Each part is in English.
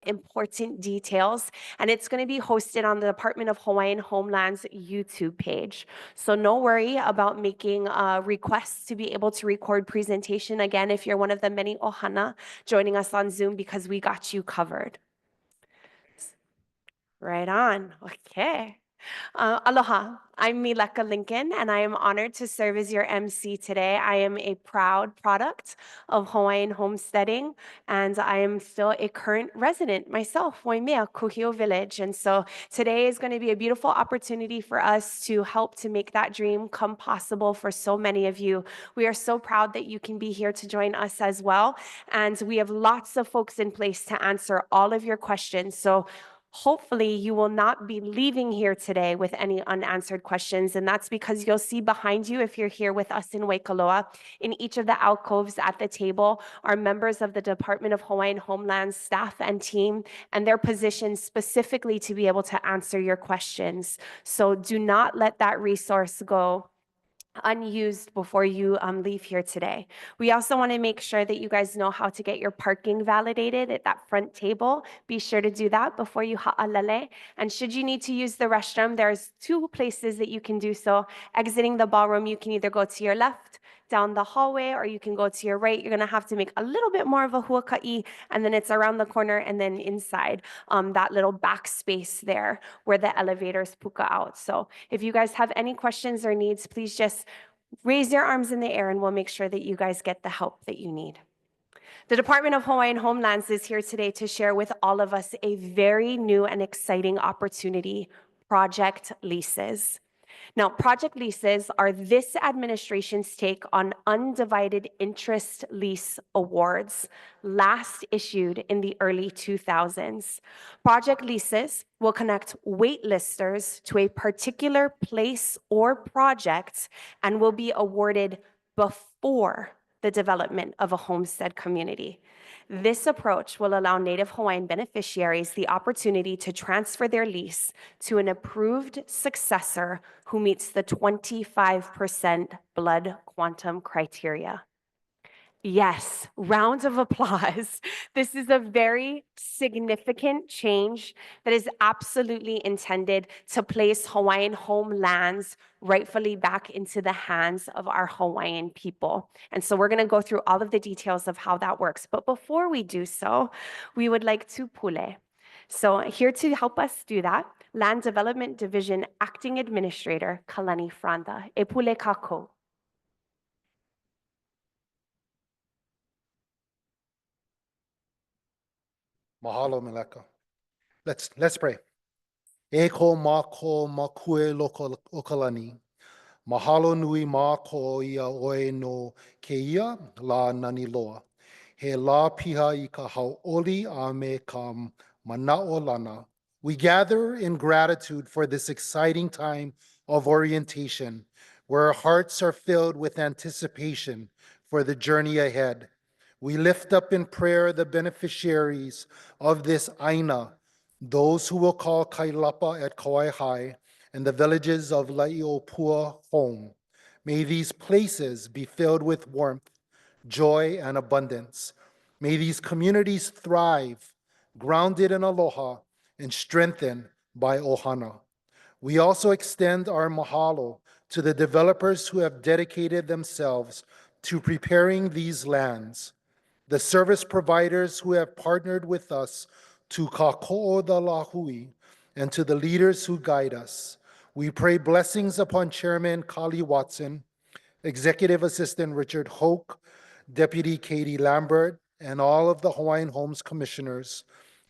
important details, and it's going to be hosted on the Department of Hawaiian Homeland's YouTube page. So no worry about making requests to be able to record presentation again if you're one of the many ohana joining us on Zoom, because we got you covered. Right on. Okay. Aloha, I'm Mileka Lincoln, and I am honored to serve as your MC today. I am a proud product of Hawaiian homesteading, and I am still a current resident myself, Waimea, Kuhio Village. And so today is going to be a beautiful opportunity for us to help to make that dream come possible for so many of you. We are so proud that you can be here to join us as well, and we have lots of folks in place to answer all of your questions. So hopefully you will not be leaving here today with any unanswered questions, and that's because you'll see behind you, if you're here with us in Waikoloa, in each of the alcoves at the table are members of the Department of Hawaiian Homeland staff and team, and they're positioned specifically to be able to answer your questions. So do not let that resource go unused before you leave here today. We also want to make sure that you guys know how to get your parking validated at that front table. Be sure to do that before you ha'alele. And should you need to use the restroom, there's 2 places that you can do so. Exiting the ballroom, you can either go to your left down the hallway, or you can go to your right. You're going to have to make a little bit more of a huaka'i, and then it's around the corner and then inside that little back space there where the elevators puka out. So if you guys have any questions or needs, please just raise your arms in the air and we'll make sure that you guys get the help that you need. The Department of Hawaiian Homelands is here today to share with all of us a very new and exciting opportunity: project leases. Now, project leases are this administration's take on undivided interest lease awards, last issued in the early 2000s. Project leases will connect waitlisters to a particular place or project and will be awarded before the development of a homestead community. This approach will allow Native Hawaiian beneficiaries the opportunity to transfer their lease to an approved successor who meets the 25% blood quantum criteria. Yes, rounds of applause. This is a very significant change that is absolutely intended to place Hawaiian homelands rightfully back into the hands of our Hawaiian people. And so we're going to go through all of the details of how that works. But before we do so, we would like to pule. So here to help us do that, Land Development Division Acting Administrator Kalani Franda. E pule kako. Mahalo, Mileka. Let's pray. Eko mako makue loko okalani. Mahalo nui mako ia oe no keia la nani loa. He la piha I ka hauoli a me ka mana'o lana. We gather in gratitude for this exciting time of orientation, where our hearts are filled with anticipation for the journey ahead. We lift up in prayer the beneficiaries of this aina, those who will call Kailapa-Kawaihae and the villages of La'i Opua home. May these places be filled with warmth, joy, and abundance. May these communities thrive, grounded in aloha and strengthened by ohana. We also extend our mahalo to the developers who have dedicated themselves to preparing these lands, the service providers who have partnered with us to kako'o da lahui, and to the leaders who guide us. We pray blessings upon Chairman Kali Watson, Executive Assistant Richard Hoke, Deputy Katie Lambert, and all of the Hawaiian Homes Commissioners,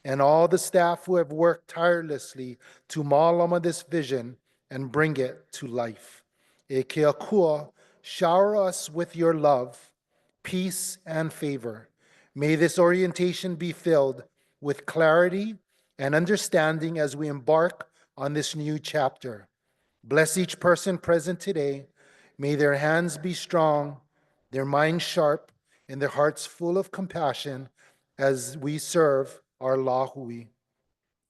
and all the staff who have worked tirelessly to mālama this vision and bring it to life. E ke akua, shower us with your love, peace, and favor. May this orientation be filled with clarity and understanding as we embark on this new chapter. Bless each person present today. May their hands be strong, their minds sharp, and their hearts full of compassion as we serve our lahui.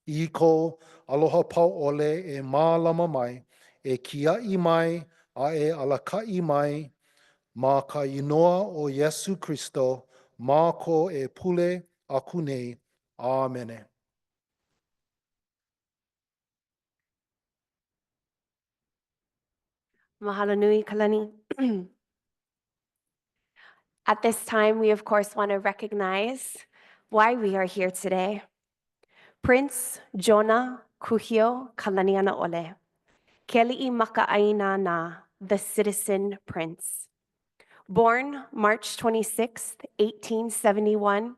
Iko aloha pau'ole e mālama mai, e kia'i mai, a e alaka'i mai, ma ka inoa o Yesu Kristo, ma ko e pule aku nei. Amen. Mahalo nui kalani. At this time, we of course want to recognize why we are here today. Prince Jonah Kuhio Kalaniana Ole, Keli'i Maka'aina na, the Citizen Prince. Born March 26th, 1871,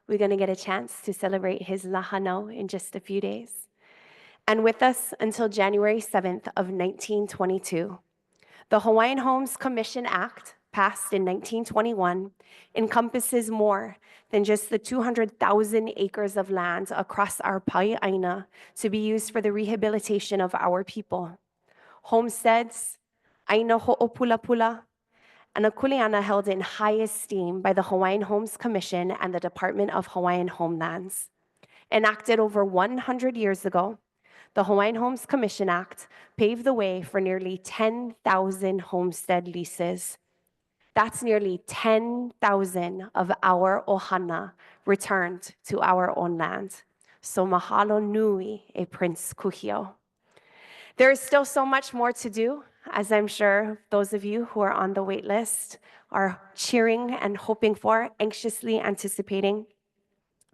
we're going to get a chance to celebrate his lahano in just a few days. And with us until January 7th of 1922. The Hawaiian Homes Commission Act, passed in 1921, encompasses more than just the 200,000 acres of land across our Pai'aina to be used for the rehabilitation of our people. Homesteads, aina ho'opulapula, and a kuleana held in high esteem by the Hawaiian Homes Commission and the Department of Hawaiian Homelands. Enacted over 100 years ago, the Hawaiian Homes Commission Act paved the way for nearly 10,000 homestead leases. That's nearly 10,000 of our ohana returned to our own land. So mahalo nui e Prince Kuhio. There is still so much more to do, as I'm sure those of you who are on the wait list are cheering and hoping for, anxiously anticipating.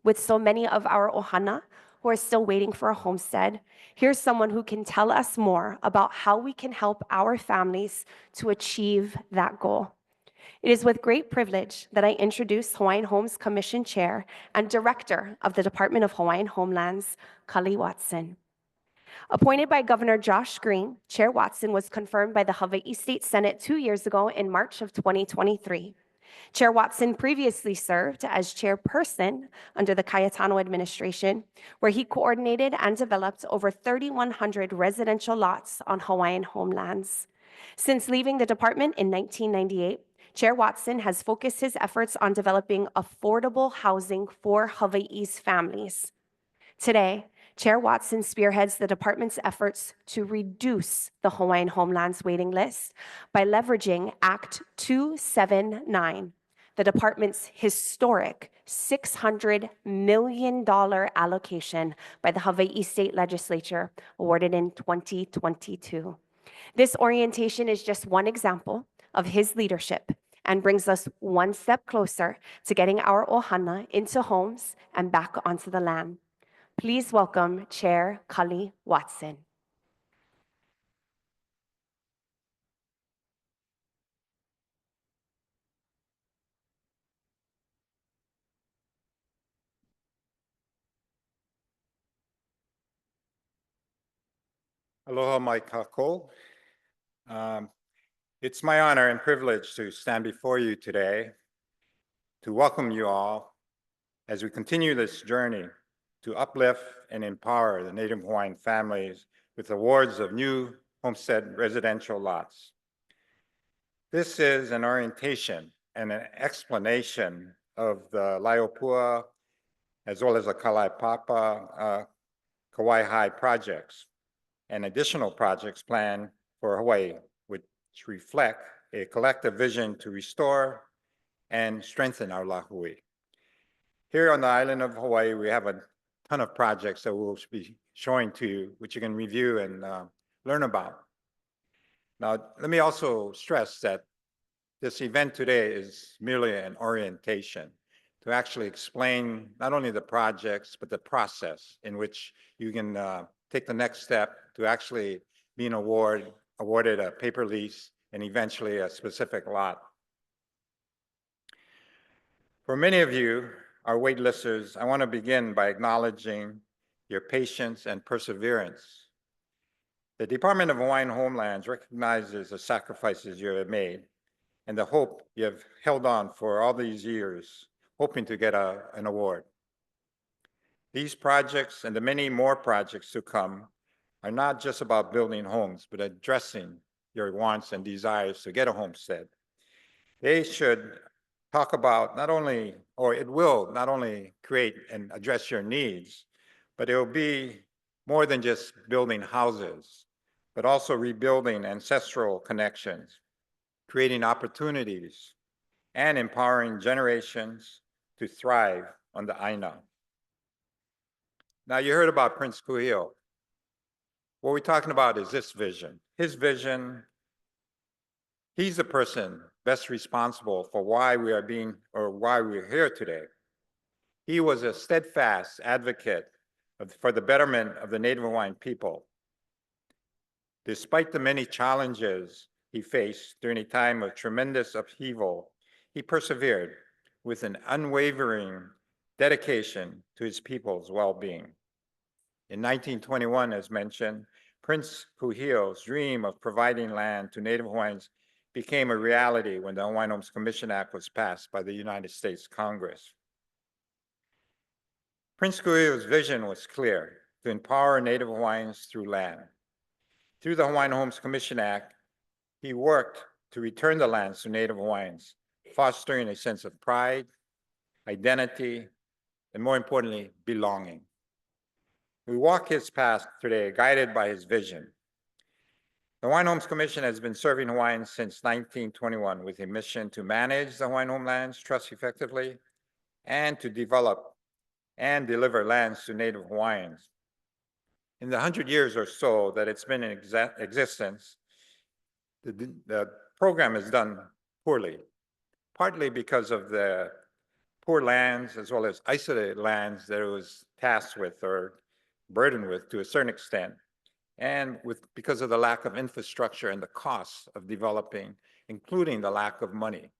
With so many of our ohana who are still waiting for a homestead, here's someone who can tell us more about how we can help our families to achieve that goal. It is with great privilege that I introduce Hawaiian Homes Commission Chair and Director of the Department of Hawaiian Homelands, Kali Watson. Appointed by Governor Josh Green, Chair Watson was confirmed by the Hawaii State Senate 2 years ago in March of 2023. Chair Watson previously served as chairperson under the Cayetano administration, where he coordinated and developed over 3,100 residential lots on Hawaiian homelands. Since leaving the department in 1998, Chair Watson has focused his efforts on developing affordable housing for Hawaii's families. Today, Chair Watson spearheads the department's efforts to reduce the Hawaiian Homelands waiting list by leveraging Act 279, the department's historic $600 million allocation by the Hawaii State Legislature awarded in 2022. This orientation is just one example of his leadership and brings us one step closer to getting our ohana into homes and back onto the land. Please welcome Chair Kali Watson. Aloha mai kako. It's my honor and privilege to stand before you today to welcome you all as we continue this journey to uplift and empower the Native Hawaiian families with awards of new homestead residential lots. This is an orientation and an explanation of the La'i Opua as well as the Kailapa-Kawaihae projects and additional projects planned for Hawaii, which reflect a collective vision to restore and strengthen our lahui. Here on the island of Hawaii, we have a ton of projects that we'll be showing to you, which you can review and learn about. Now, let me also stress that this event today is merely an orientation to actually explain not only the projects, but the process in which you can take the next step to actually being awarded a paper lease and eventually a specific lot. For many of you, our waitlisters, I want to begin by acknowledging your patience and perseverance. The Department of Hawaiian Homelands recognizes the sacrifices you have made and the hope you have held on for all these years, hoping to get an award. These projects and the many more projects to come are not just about building homes, but addressing your wants and desires to get a homestead. They should talk about not only, or it will not only create and address your needs, but it will be more than just building houses, but also rebuilding ancestral connections, creating opportunities, and empowering generations to thrive on the Aina. Now, you heard about Prince Kuhio. What we're talking about is this vision. His vision He's the person best responsible for why we're here today. He was a steadfast advocate for the betterment of the Native Hawaiian people. Despite the many challenges he faced during a time of tremendous upheaval, he persevered with an unwavering dedication to his people's well-being. In 1921, as mentioned, Prince Kuhio's dream of providing land to Native Hawaiians became a reality when the Hawaiian Homes Commission Act was passed by the United States Congress. Prince Kuhio's vision was clear: to empower Native Hawaiians through land. Through the Hawaiian Homes Commission Act, he worked to return the lands to Native Hawaiians, fostering a sense of pride, identity, and more importantly, belonging. We walk his path today, guided by his vision. The Hawaiian Homes Commission has been serving Hawaiians since 1921 with a mission to manage the Hawaiian homelands trust effectively and to develop and deliver lands to Native Hawaiians. In the 100 years or so that it's been in existence, the program is done poorly, partly because of the poor lands as well as isolated lands that it was tasked with or burdened with to a certain extent, and because of the lack of infrastructure and the costs of developing, including the lack of money.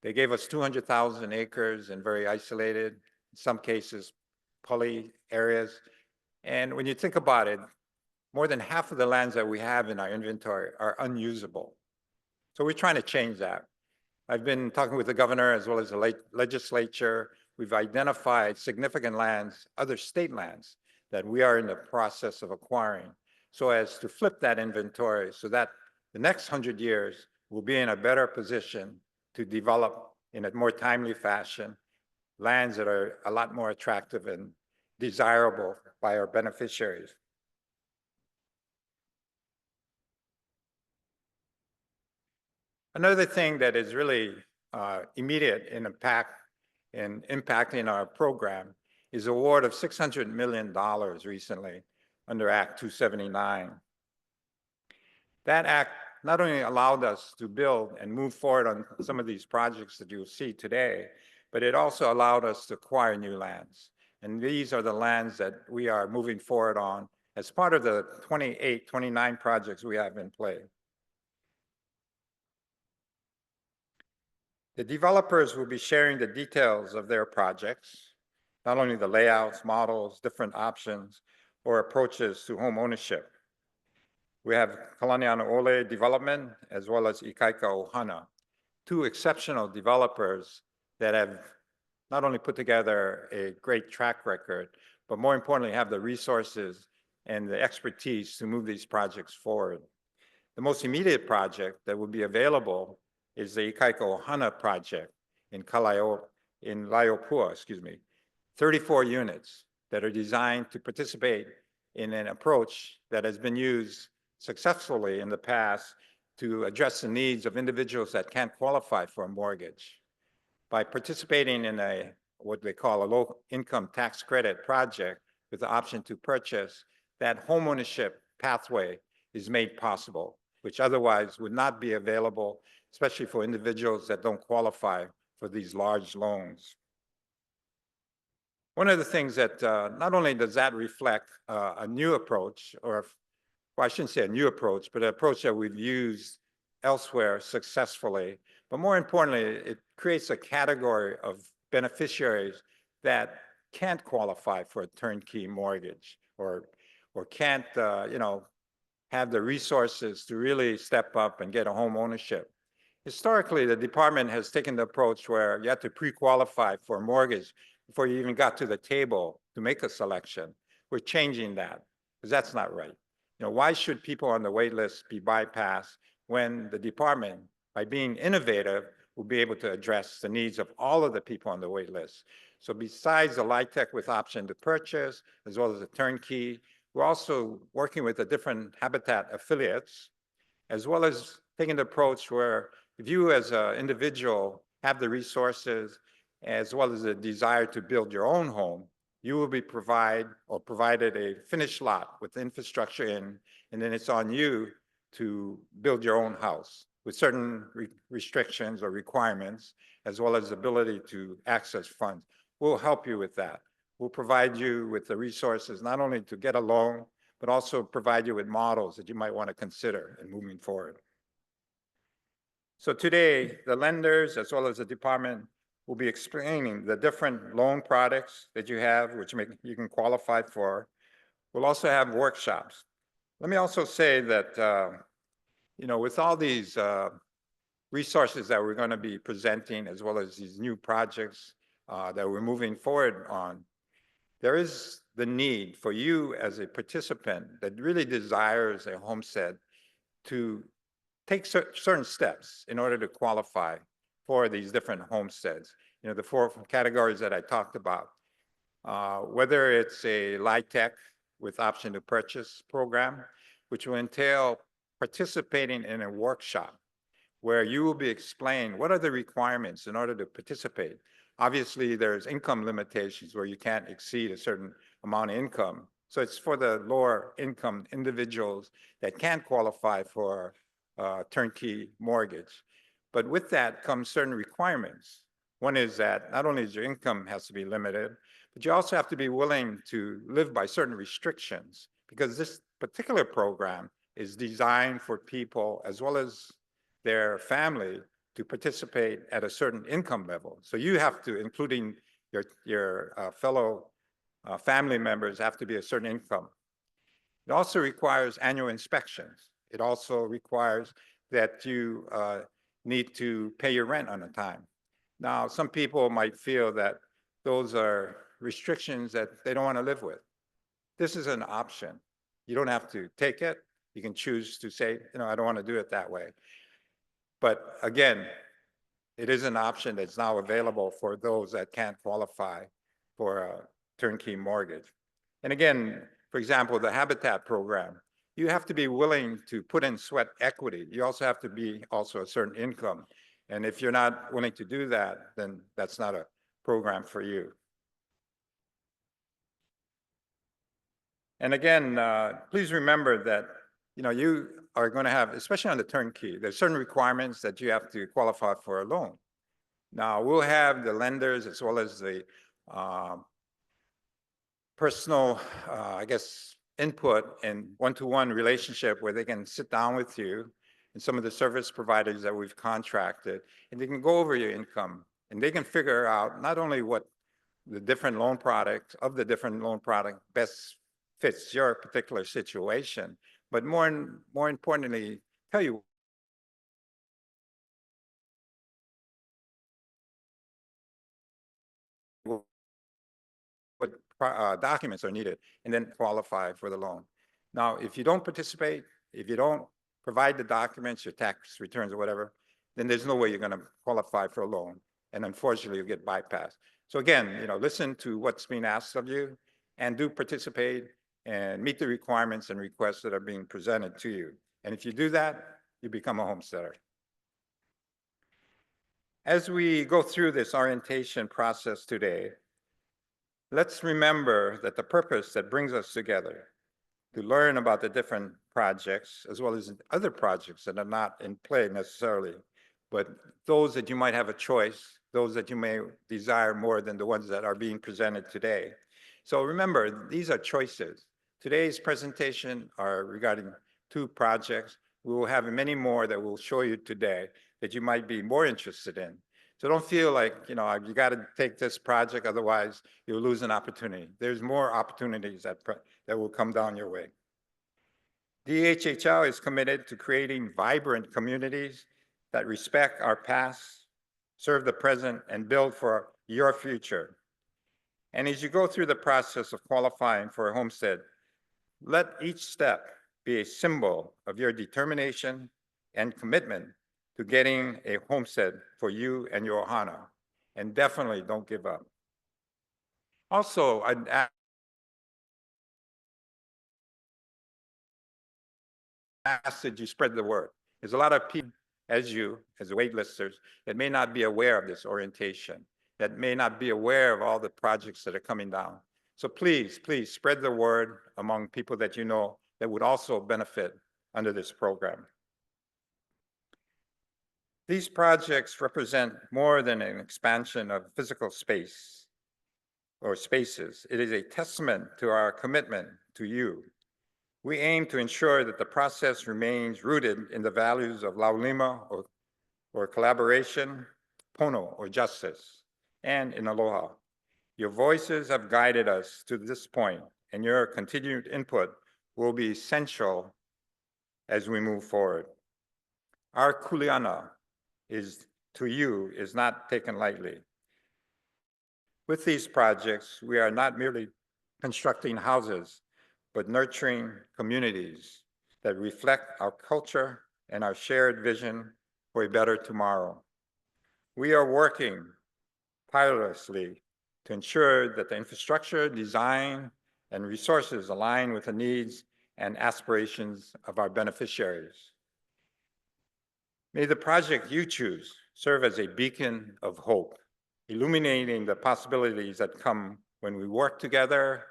They gave us 200,000 acres and very isolated, in some cases, pully areas. And when you think about it, more than half of the lands that we have in our inventory are unusable. So we're trying to change that. I've been talking with the governor as well as the legislature. We've identified significant lands, other state lands, that we are in the process of acquiring, so as to flip that inventory so that the next 100 years we'll be in a better position to develop in a more timely fashion lands that are a lot more attractive and desirable by our beneficiaries. Another thing that is really immediate in impacting our program is the award of $600 million recently under Act 279. That act not only allowed us to build and move forward on some of these projects that you'll see today, but it also allowed us to acquire new lands. And these are the lands that we are moving forward on as part of the 28, 29 projects we have in play. The developers will be sharing the details of their projects, not only the layouts, models, different options, or approaches to home ownership. We have Kalaniana Ole Development as well as Ikaika Ohana, two exceptional developers that have not only put together a great track record, but more importantly have the resources and the expertise to move these projects forward. The most immediate project that will be available is the Ikaika Ohana project in La'i Opua, 34 units that are designed to participate in an approach that has been used successfully in the past to address the needs of individuals that can't qualify for a mortgage. By participating in what they call a low income tax credit project with the option to purchase, that homeownership pathway is made possible, which otherwise would not be available, especially for individuals that don't qualify for these large loans. One of the things that not only does that reflect a new approach, or well, I shouldn't say a new approach, but an approach that we've used elsewhere successfully, but more importantly, it creates a category of beneficiaries that can't qualify for a turnkey mortgage or can't have the resources to really step up and get a home ownership. Historically, the department has taken the approach where you have to pre-qualify for a mortgage before you even got to the table to make a selection. We're changing that because that's not right. Why should people on the wait list be bypassed when the department, by being innovative, will be able to address the needs of all of the people on the wait list? So besides the LIHTC with option to purchase, as well as the turnkey, we're also working with the different Habitat affiliates, as well as taking the approach where if you as an individual have the resources, as well as the desire to build your own home, you will be provided a finished lot with infrastructure in, and then it's on you to build your own house. with certain restrictions or requirements, as well as ability to access funds. We'll help you with that. We'll provide you with the resources, not only to get a loan, but also provide you with models that you might want to consider in moving forward. So today, the lenders, as well as the department, will be explaining the different loan products that you have, which you can qualify for. We'll also have workshops. Let me also say that, with all these resources that we're going to be presenting, as well as these new projects that we're moving forward on, there is the need for you as a participant that really desires a homestead to take certain steps in order to qualify for these different homesteads. The 4 categories that I talked about, whether it's a LIHTC with option to purchase program, which will entail participating in a workshop where you will be explained what are the requirements in order to participate. Obviously, there's income limitations where you can't exceed a certain amount of income. So it's for the lower income individuals that can't qualify for turnkey mortgage. But with that comes certain requirements. One is that not only is your income has to be limited, but you also have to be willing to live by certain restrictions, because this particular program is designed for people as well as their family to participate at a certain income level. So you have to, including your fellow family members, have to be a certain income. It also requires annual inspections. It also requires that you need to pay your rent on a time. Now, some people might feel that those are restrictions that they don't want to live with. This is an option. You don't have to take it. You can choose to say, I don't want to do it that way. But again, it is an option that's now available for those that can't qualify for a turnkey mortgage. And again, for example, the Habitat program, you have to be willing to put in sweat equity. You also have to be also a certain income. And if you're not willing to do that, then that's not a program for you. And again, please remember that you are going to have, especially on the turnkey, there's certain requirements that you have to qualify for a loan. Now, we'll have the lenders as well as the personal, input and one-to-one relationship where they can sit down with you and some of the service providers that we've contracted, and they can go over your income, and they can figure out not only what the different loan products best fits your particular situation, but more importantly, tell you what documents are needed, and then qualify for the loan. Now, if you don't participate, if you don't provide the documents, your tax returns or whatever, then there's no way you're going to qualify for a loan, and unfortunately, you get bypassed. So again, listen to what's being asked of you, and do participate and meet the requirements and requests that are being presented to you. And if you do that, you become a homesteader. As we go through this orientation process today, let's remember that the purpose that brings us together to learn about the different projects, as well as other projects that are not in play necessarily, but those that you might have a choice, those that you may desire more than the ones that are being presented today. So remember, these are choices. Today's presentation are regarding 2 projects. We will have many more that we'll show you today that you might be more interested in. So don't feel like, you got to take this project, otherwise you'll lose an opportunity. There's more opportunities that will come down your way. DHHL is committed to creating vibrant communities that respect our past, serve the present, and build for your future. And as you go through the process of qualifying for a homestead, let each step be a symbol of your determination and commitment to getting a homestead for you and your ohana. And definitely don't give up. Also, I'd ask that you spread the word. There's a lot of people as waitlisters, that may not be aware of this orientation, that may not be aware of all the projects that are coming down. So please, please spread the word among people that you know that would also benefit under this program. These projects represent more than an expansion of physical space or spaces. It is a testament to our commitment to you. We aim to ensure that the process remains rooted in the values of Laulima or collaboration, pono or justice, and in aloha. Your voices have guided us to this point, and your continued input will be essential as we move forward. Our kuleana to you is not taken lightly. With these projects, we are not merely constructing houses, but nurturing communities that reflect our culture and our shared vision for a better tomorrow. We are working tirelessly to ensure that the infrastructure, design, and resources align with the needs and aspirations of our beneficiaries. May the project you choose serve as a beacon of hope, illuminating the possibilities that come when we work together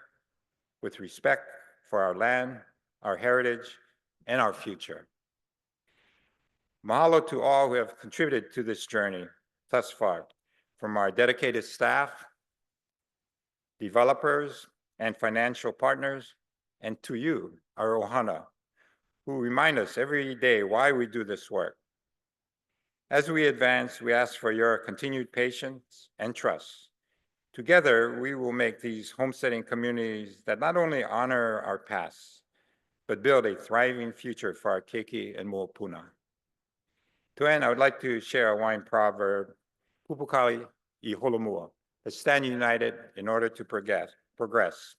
with respect for our land, our heritage, and our future. Mahalo to all who have contributed to this journey thus far, from our dedicated staff, developers, and financial partners, and to you, our ohana, who remind us every day why we do this work. As we advance, we ask for your continued patience and trust. Together, we will make these homesteading communities that not only honor our past, but build a thriving future for our keiki and mo'opuna. To end, I would like to share a Hawaiian proverb, Pupukali I holomua, that stand united in order to progress.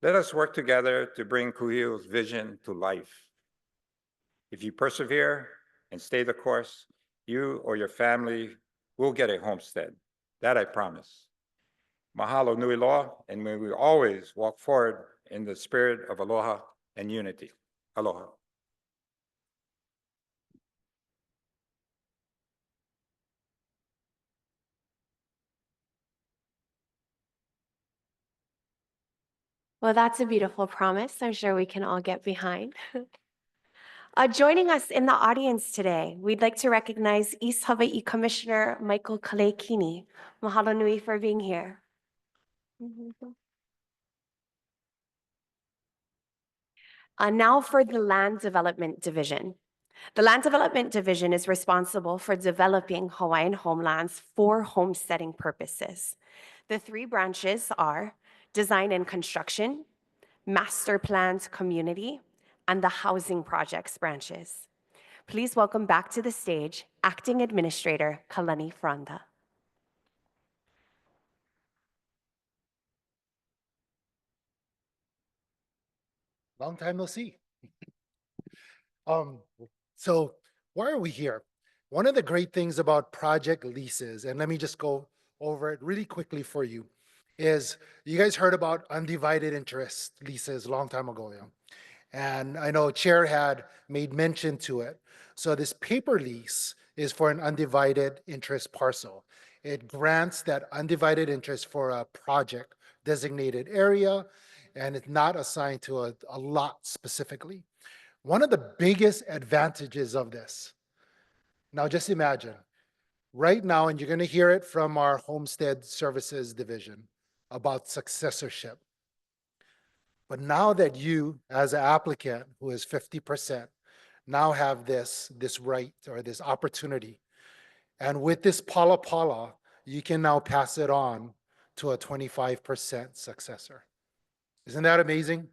Let us work together to bring Kuhio's vision to life. If you persevere and stay the course, you or your family will get a homestead. That I promise. Mahalo nui loa, and may we always walk forward in the spirit of aloha and unity. Aloha. Well, that's a beautiful promise. I'm sure we can all get behind. Joining us in the audience today, we'd like to recognize East Hawaii Commissioner Michael Kalekini. Mahalo nui for being here. Now for the Land Development Division. The Land Development Division is responsible for developing Hawaiian homelands for homesteading purposes. The three branches are Design and Construction, Master Planned Community, and the Housing Projects branches. Please welcome back to the stage Acting Administrator Kalani Franda. Long time no see. So why are we here? One of the great things about project leases, and let me just go over it really quickly for you, is you guys heard about undivided interest leases a long time ago, yeah? And I know Chair had made mention to it. So this paper lease is for an undivided interest parcel. It grants that undivided interest for a project designated area, and it's not assigned to a lot specifically. One of the biggest advantages of this, now just imagine, right now, and you're going to hear it from our Homestead Services Division about successorship. But now that you, as an applicant who is 50%, now have this right or this opportunity, and with this pala, you can now pass it on to a 25% successor. Isn't that amazing?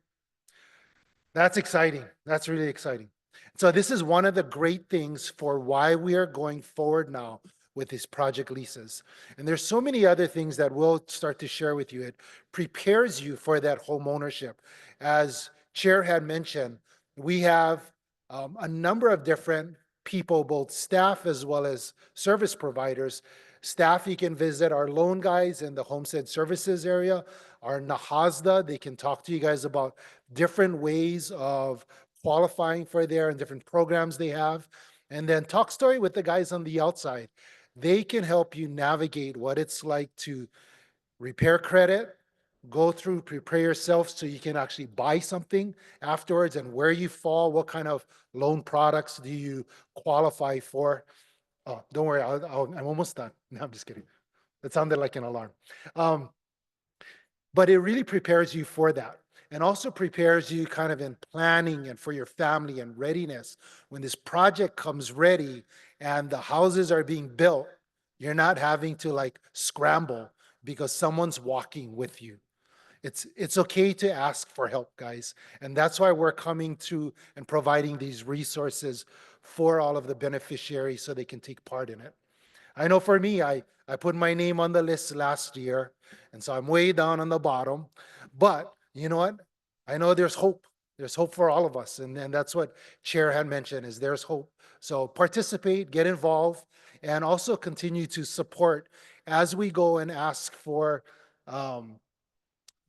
That's exciting. That's really exciting. So this is one of the great things for why we are going forward now with these project leases. And there's so many other things that we'll start to share with you. It prepares you for that home ownership. As Chair had mentioned, we have a number of different people, both staff as well as service providers. Staff, you can visit our loan guys in the Homestead Services area, our NAHASDA, they can talk to you guys about different ways of qualifying for there and different programs they have. And then talk story with the guys on the outside. They can help you navigate what it's like to repair credit, go through, prepare yourself so you can actually buy something afterwards, and where you fall, what kind of loan products do you qualify for. Oh, don't worry, I'm almost done. No, I'm just kidding. That sounded like an alarm. But it really prepares you for that, and also prepares you kind of in planning and for your family and readiness. When this project comes ready and the houses are being built, you're not having to like scramble because someone's walking with you. It's okay to ask for help, guys. And that's why we're coming to and providing these resources for all of the beneficiaries so they can take part in it. I know for me, I put my name on the list last year, and so I'm way down on the bottom. But you know what? I know there's hope. There's hope for all of us. And that's what Chair had mentioned is there's hope. So participate, get involved, and also continue to support as we go and ask um,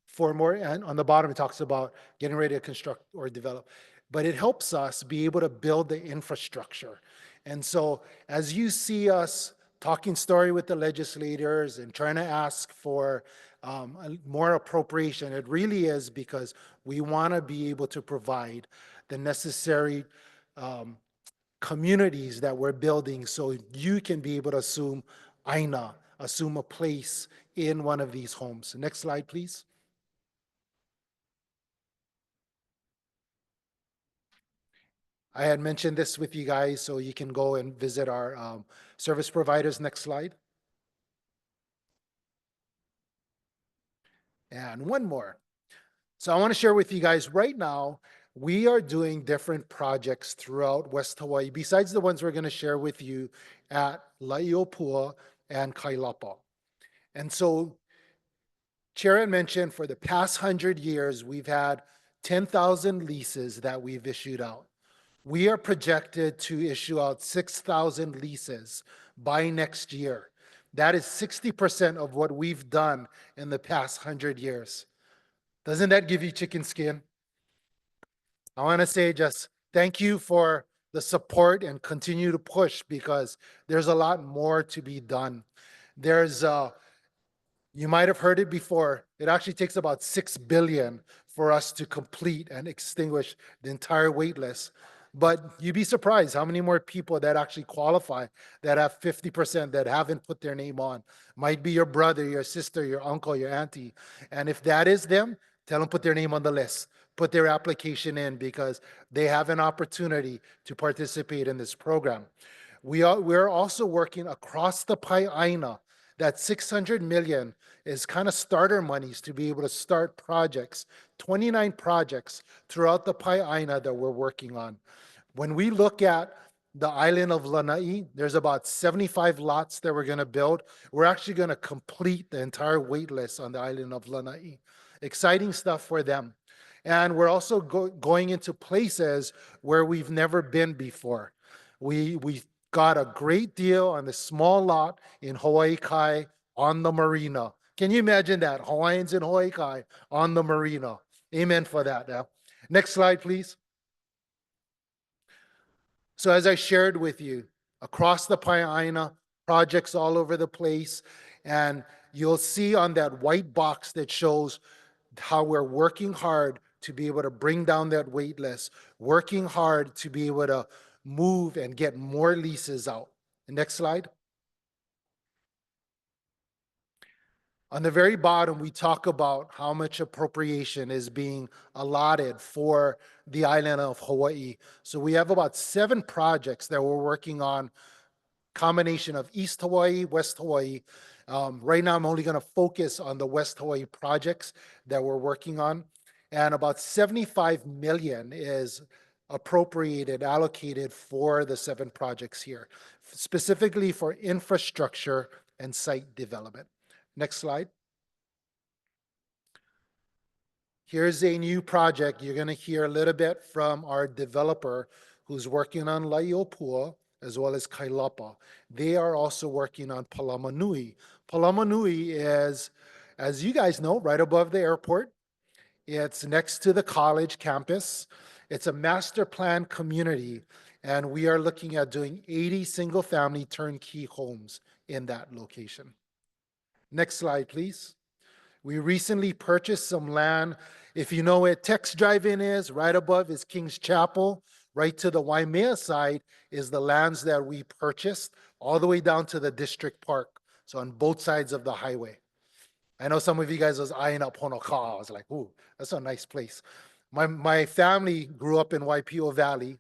for more. And on the bottom, it talks about getting ready to construct or develop. But it helps us be able to build the infrastructure. And so as you see us talking story with the legislators and trying to ask for more appropriation, it really is because we want to be able to provide the necessary communities that we're building so you can be able to assume assume a place in one of these homes. Next slide, please. I had mentioned this with you guys, so you can go and visit our service providers. Next slide. And one more. So I want to share with you guys right now, we are doing different projects throughout West Hawaii, besides the ones we're going to share with you at La'i Opua and Kailapa. And so Chair had mentioned for the past 100 years, we've had 10,000 leases that we've issued out. We are projected to issue out 6,000 leases by next year. That is 60% of what we've done in the past 100 years. Doesn't that give you chicken skin? I want to say just thank you for the support and continue to push because there's a lot more to be done. There's you might have heard it before. It actually takes about 6 billion for us to complete and extinguish the entire wait list. But you'd be surprised how many more people that actually qualify that have 50% that haven't put their name on. Might be your brother, your sister, your uncle, your auntie. And if that is them, tell them put their name on the list. Put their application in because they have an opportunity to participate in this program. We're also working across the Pai'aina. That 600 million is kind of starter monies to be able to start projects, 29 projects throughout the Pai'aina that we're working on. When we look at the island of Lanai, there's about 75 lots that we're going to build. We're actually going to complete the entire wait list on the island of Lanai. Exciting stuff for them. And we're also going into places where we've never been before. We got a great deal on the small lot in Hawaii Kai on the marina. Can you imagine that? Hawaiians in Hawaii Kai on the marina. Amen for that. Yeah. Next slide, please. So as I shared with you, across the Pai'aina, projects all over the place, and you'll see on that white box that shows how we're working hard to be able to bring down that wait list, working hard to be able to move and get more leases out. Next slide. On the very bottom, we talk about how much appropriation is being allotted for the island of Hawaii. So we have about 7 projects that we're working on, combination of East Hawaii, West Hawaii. Right now, I'm only going to focus on the West Hawaii projects that we're working on. And about 75 million is appropriated, allocated for the 7 projects here, specifically for infrastructure and site development. Next slide. Here's a new project. You're going to hear a little bit from our developer who's working on La'i Opua as well as Kailapa. They are also working on Palamanui. Palamanui is, as you guys know, right above the airport. It's next to the college campus. It's a master plan community, and we are looking at doing 80 single-family turnkey homes in that location. Next slide, please. We recently purchased some land. If you know where Tex Drive-In is, right above is King's Chapel. Right to the Waimea side is the lands that we purchased, all the way down to the district park. So on both sides of the highway. I know some of you guys was eyeing up Honokaa. I was like, ooh, that's a nice place. My family grew up in Waipio Valley.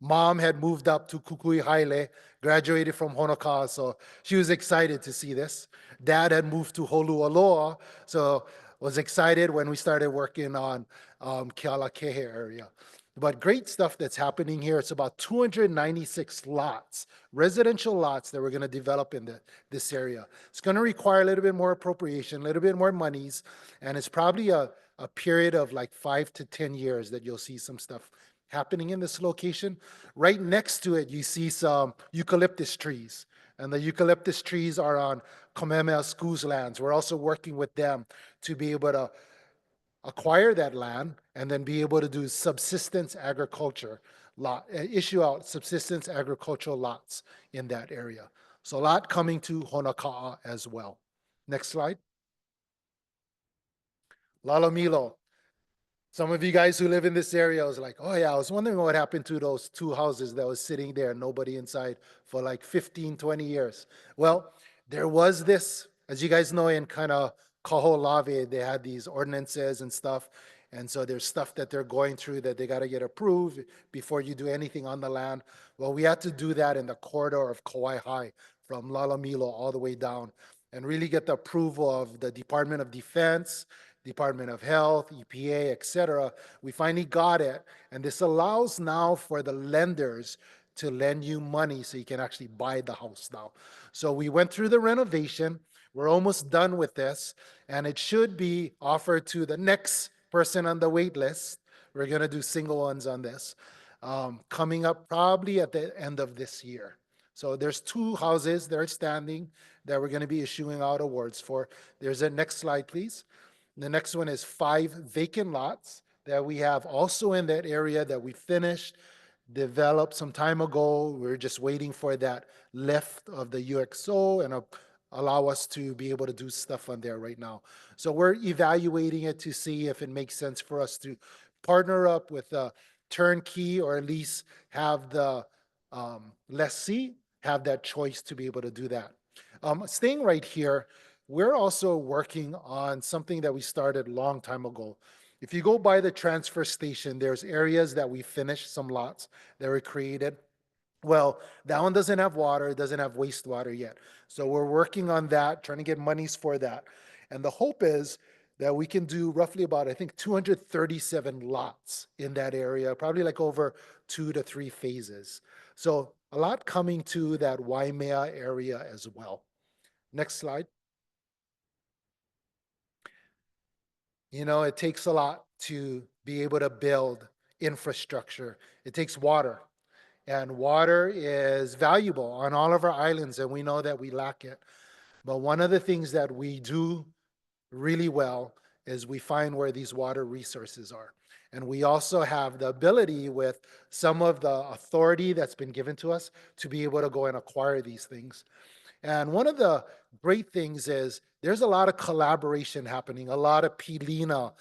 Mom had moved up to Kukuihaile, graduated from Honokaa, so she was excited to see this. Dad had moved to Holualoa, so was excited when we started working on Kealakehe area. But great stuff that's happening here. It's about 296 lots, residential lots that we're going to develop in this area. It's going to require a little bit more appropriation, a little bit more monies, and it's probably a period of like 5 to 10 years that you'll see some stuff happening in this location. Right next to it, you see some eucalyptus trees, and the eucalyptus trees are on Kamehameha School's lands. We're also working with them to be able to acquire that land and then be able to do subsistence agriculture issue out subsistence agricultural lots in that area. So a lot coming to Honokaa as well. Next slide. Lalamilo. Some of you guys who live in this area was like, oh yeah, I was wondering what happened to those 2 houses that was sitting there, nobody inside for like 15, 20 years. Well, there was this, as you guys know, in kind of Kaho'olawe, they had these ordinances and stuff. And so there's stuff that they're going through that they got to get approved before you do anything on the land. Well, we had to do that in the corridor of Kawaihae from Lalamilo all the way down and really get the approval of the Department of Defense, Department of Health, EPA, et cetera. We finally got it. And this allows now for the lenders to lend you money so you can actually buy the house now. So we went through the renovation. We're almost done with this. And it should be offered to the next person on the wait list. We're going to do single ones on this. Coming up probably at the end of this year. So there's 2 houses that are standing that we're going to be issuing out awards for. There's a next slide, please. The next one is 5 vacant lots that we have also in that area that we finished, developed some time ago. We're just waiting for that lift of the UXO and allow us to be able to do stuff on there right now. So we're evaluating it to see if it makes sense for us to partner up with a turnkey or at least have the lessee have that choice to be able to do that. Staying right here, we're also working on something that we started a long time ago. If you go by the transfer station, there's areas that we finished, some lots that were created. Well, that one doesn't have water, it doesn't have wastewater yet. So we're working on that, trying to get monies for that. And the hope is that we can do roughly about, I think, 237 lots in that area, probably like over 2 to 3 phases. So a lot coming to that Waimea area as well. Next slide. You know, it takes a lot to be able to build infrastructure. It takes water, and water is valuable on all of our islands, and we know that we lack it. But one of the things that we do really well is we find where these water resources are. And we also have the ability with some of the authority that's been given to us to be able to go and acquire these things. And one of the great things is there's a lot of collaboration happening, a lot of pilina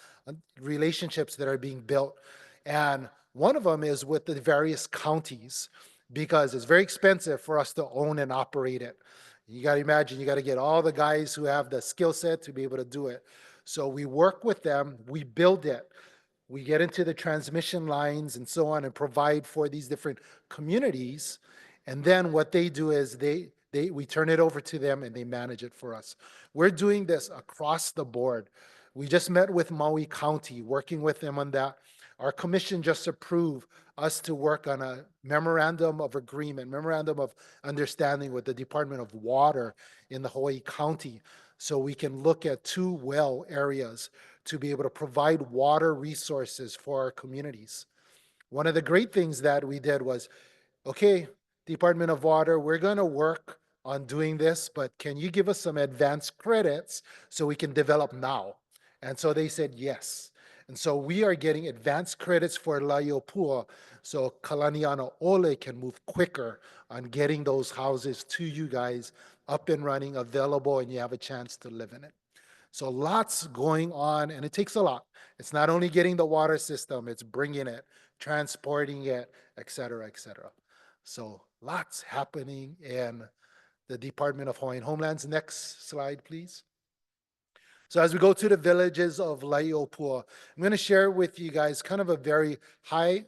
relationships that are being built. And one of them is with the various counties because it's very expensive for us to own and operate it. You got to imagine, you got to get all the guys who have the skill set to be able to do it. So we work with them, we build it. We get into the transmission lines and so on and provide for these different communities. And then what they do is we turn it over to them and they manage it for us. We're doing this across the board. We just met with Maui County, working with them on that. Our commission just approved us to work on a memorandum of agreement, memorandum of understanding with the Department of Water in the Hawaii County, so we can look at 2 well areas to be able to provide water resources for our communities. One of the great things that we did was, okay, Department of Water, we're going to work on doing this, but can you give us some advanced credits so we can develop now? And so they said yes. And so we are getting advanced credits for La'i Opua so Kalaniana Ole can move quicker on getting those houses to you guys up and running, available, and you have a chance to live in it. So lots going on, and it takes a lot. It's not only getting the water system, it's bringing it, transporting it, et cetera, et cetera. So lots happening in the Department of Hawaiian Homelands. Next slide, please. So as we go to the villages of La'i Opua, I'm going to share with you guys kind of a very high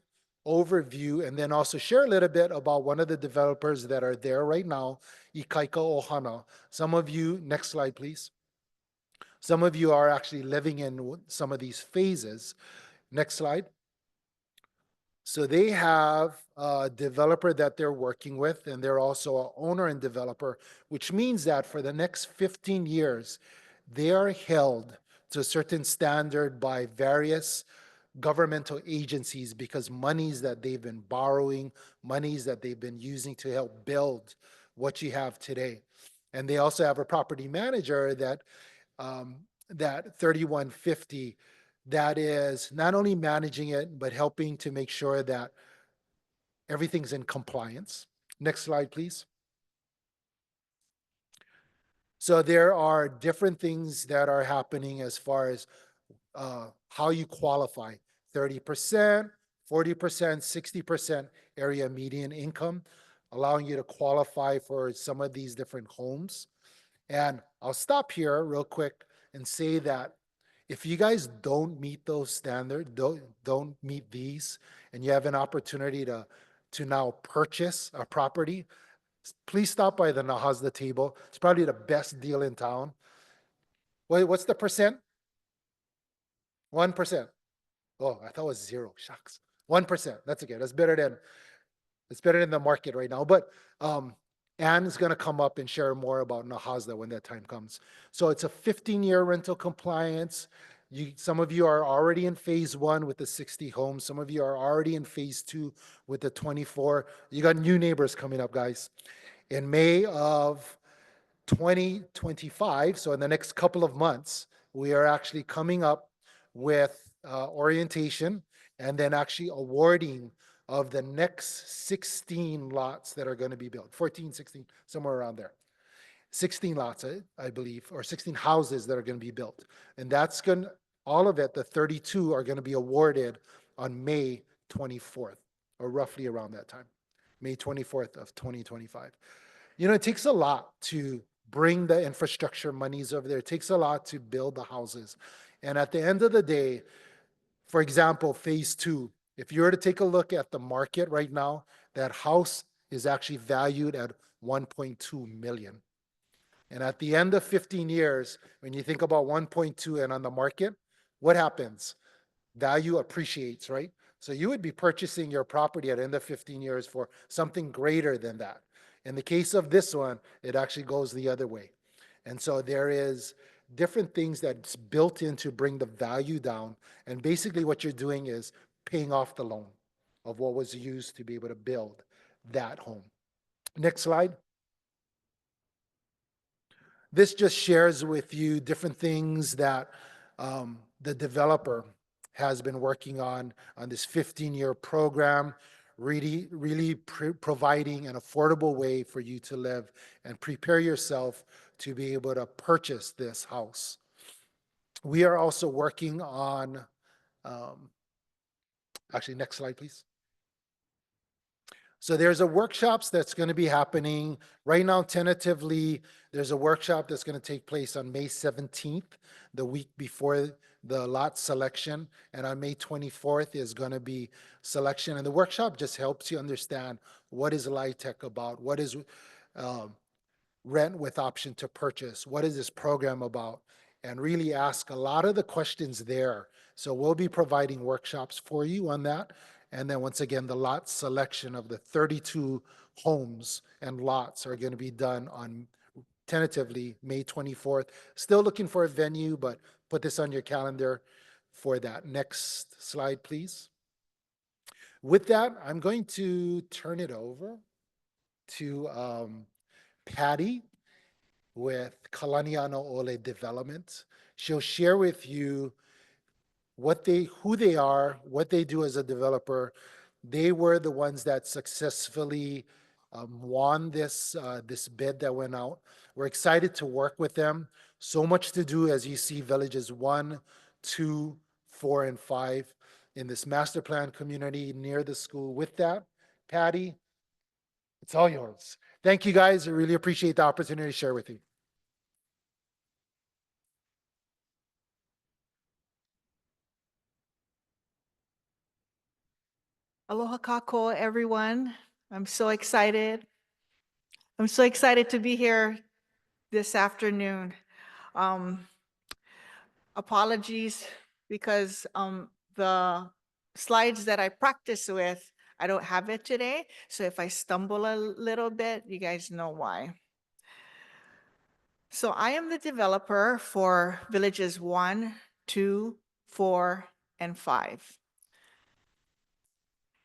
overview and then also share a little bit about one of the developers that are there right now, Ikaika Ohana. Some of you, next slide, please. Some of you are actually living in some of these phases. Next slide. So they have a developer that they're working with, and they're also an owner and developer, which means that for the next 15 years, they are held to a certain standard by various governmental agencies because monies that they've been borrowing, monies that they've been using to help build what you have today. And they also have a property manager that 3150 that is not only managing it, but helping to make sure that everything's in compliance. Next slide, please. So there are different things that are happening as far as how you qualify. 30%, 40%, 60% area median income, allowing you to qualify for some of these different homes. And I'll stop here real quick and say that if you guys don't meet those standards, don't meet these, and you have an opportunity to now purchase a property, please stop by the NAHASDA table. It's probably the best deal in town. What's the percent? 1%. Oh, I thought it was 0. Shucks. 1%. That's okay. That's better than the market right now. But Anne's going to come up and share more about NAHASDA when that time comes. So it's a 15-year rental compliance. Some of you are already in phase 1 with the 60 homes. Some of you are already in phase 2 with the 24. You got new neighbors coming up, guys. In May of 2025, so in the next couple of months, we are actually coming up with orientation and then actually awarding of the next 16 lots that are going to be built. 14, 16, somewhere around there. 16 lots, I believe, or 16 houses that are going to be built. And that's going to, all of it, the 32 are going to be awarded on May 24th, or roughly around that time, May 24th of 2025. You know, it takes a lot to bring the infrastructure monies over there. It takes a lot to build the houses. And at the end of the day, for example, phase 2, if you were to take a look at the market right now, that house is actually valued at 1.2 million. And at the end of 15 years, when you think about 1.2 and on the market, what happens? Value appreciates, right? So you would be purchasing your property at the end of 15 years for something greater than that. In the case of this one, it actually goes the other way. And so there is different things that's built in to bring the value down. And basically what you're doing is paying off the loan of what was used to be able to build that home. Next slide. This just shares with you different things that the developer has been working on this 15-year program, really providing an affordable way for you to live and prepare yourself to be able to purchase this house. We are also working on, actually, next slide, please. So there's a workshops that's going to be happening right now. Tentatively, there's a workshop that's going to take place on May 17th, the week before the lot selection. And on May 24th is going to be selection. And the workshop just helps you understand what is LIHTC about, what is rent with option to purchase, what is this program about, and really ask a lot of the questions there. So we'll be providing workshops for you on that. And then once again, the lot selection of the 32 homes and lots are going to be done on tentatively May 24th. Still looking for a venue, but put this on your calendar for that. Next slide, please. With that, I'm going to turn it over to Patty with Kalaniano Ole Development. She'll share with you who they are, what they do as a developer. They were the ones that successfully won this bid that went out. We're excited to work with them. So much to do as you see villages 1, 2, 4, and 5 in this master plan community near the school. With that, Patty, it's all yours. Thank you guys. I really appreciate the opportunity to share with you. Aloha kako, everyone. I'm so excited. I'm so excited to be here this afternoon. Apologies because the slides that I practice with, I don't have it today. So if I stumble a little bit, you guys know why. So I am the developer for villages 1, 2, 4, and 5.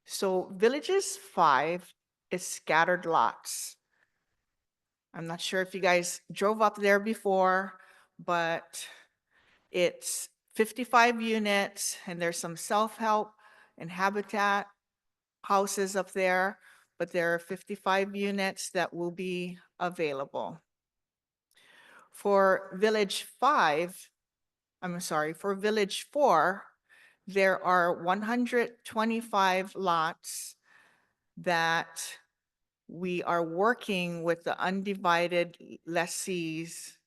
So villages 5 is scattered lots. I'm not sure if you guys drove up there before, but it's 55 units and there's some self-help and habitat houses up there, but there are 55 units that will be available. For village 5, for village 4, there are 125 lots that we are working with the undivided lessees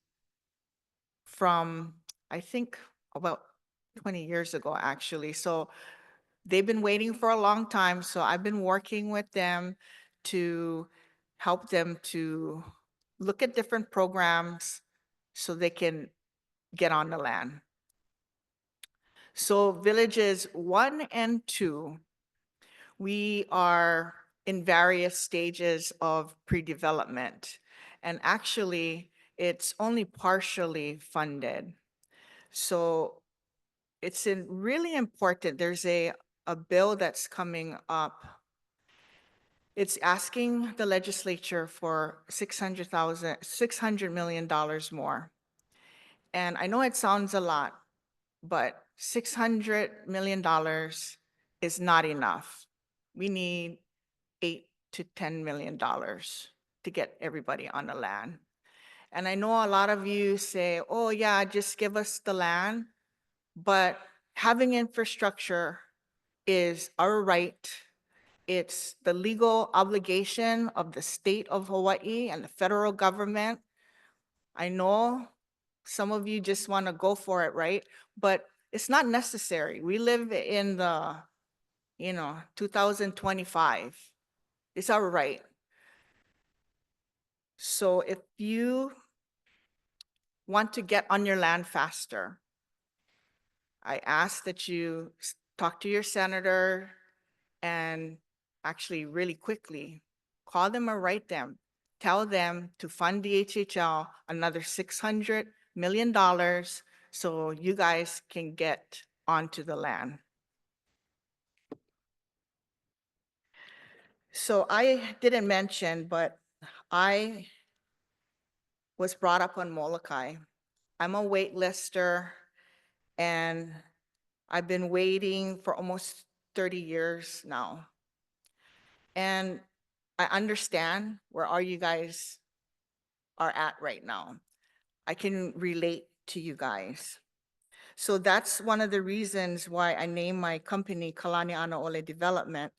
from, I think, about 20 years ago, actually. So they've been waiting for a long time. So I've been working with them to help them to look at different programs so they can get on the land. So villages 1 and 2, we are in various stages of pre-development. And actually, it's only partially funded. So it's really important. There's a bill that's coming up. It's asking the legislature for $600 million more. And I know it sounds a lot, but $600 million is not enough. We need $8 to $10 million to get everybody on the land. And I know a lot of you say, oh yeah, just give us the land. But having infrastructure is our right. It's the legal obligation of the state of Hawaii and the federal government. I know some of you just want to go for it, right? But it's not necessary. We live in the, 2025. It's our right. So if you want to get on your land faster, I ask that you talk to your senator and actually really quickly call them or write them. Tell them to fund DHHL another $600 million so you guys can get onto the land. So I didn't mention, but I was brought up on Molokai. I'm a waitlister and I've been waiting for almost 30 years now. And I understand where all you guys are at right now. I can relate to you guys. So that's one of the reasons why I named my company Kalani Anaole Development.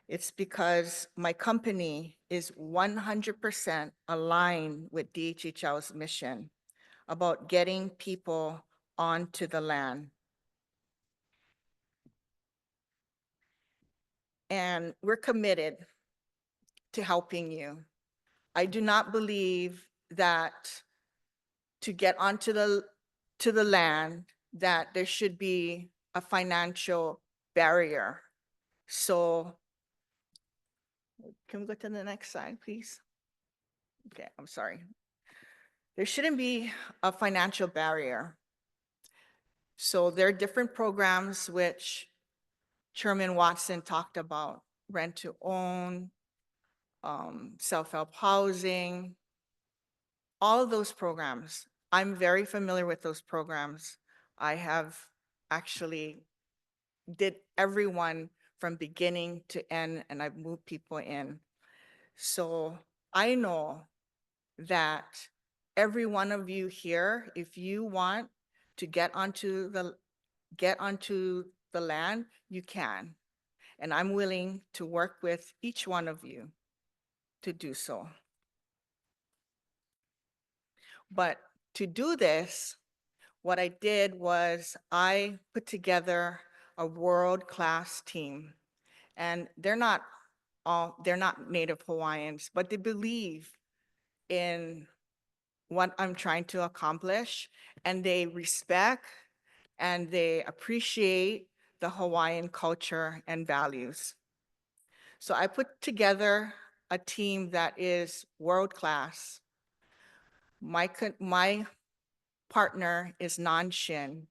It's because my company is 100% aligned with DHHL's mission about getting people onto the land. And we're committed to helping you. I do not believe that to get onto the land that there should be a financial barrier. So can we go to the next slide, please? Okay, I'm sorry. There shouldn't be a financial barrier. So there are different programs which Chairman Watson talked about: rent to own, self-help housing, all of those programs. I'm very familiar with those programs. I have actually did everyone from beginning to end, and I've moved people in. So I know that every one of you here, if you want to get onto the land, you can. And I'm willing to work with each one of you to do so. But to do this, what I did was I put together a world-class team. And they're not Native Hawaiians, but they believe in what I'm trying to accomplish, and they respect and they appreciate the Hawaiian culture and values. So I put together a team that is world-class. My partner is Nan Shin.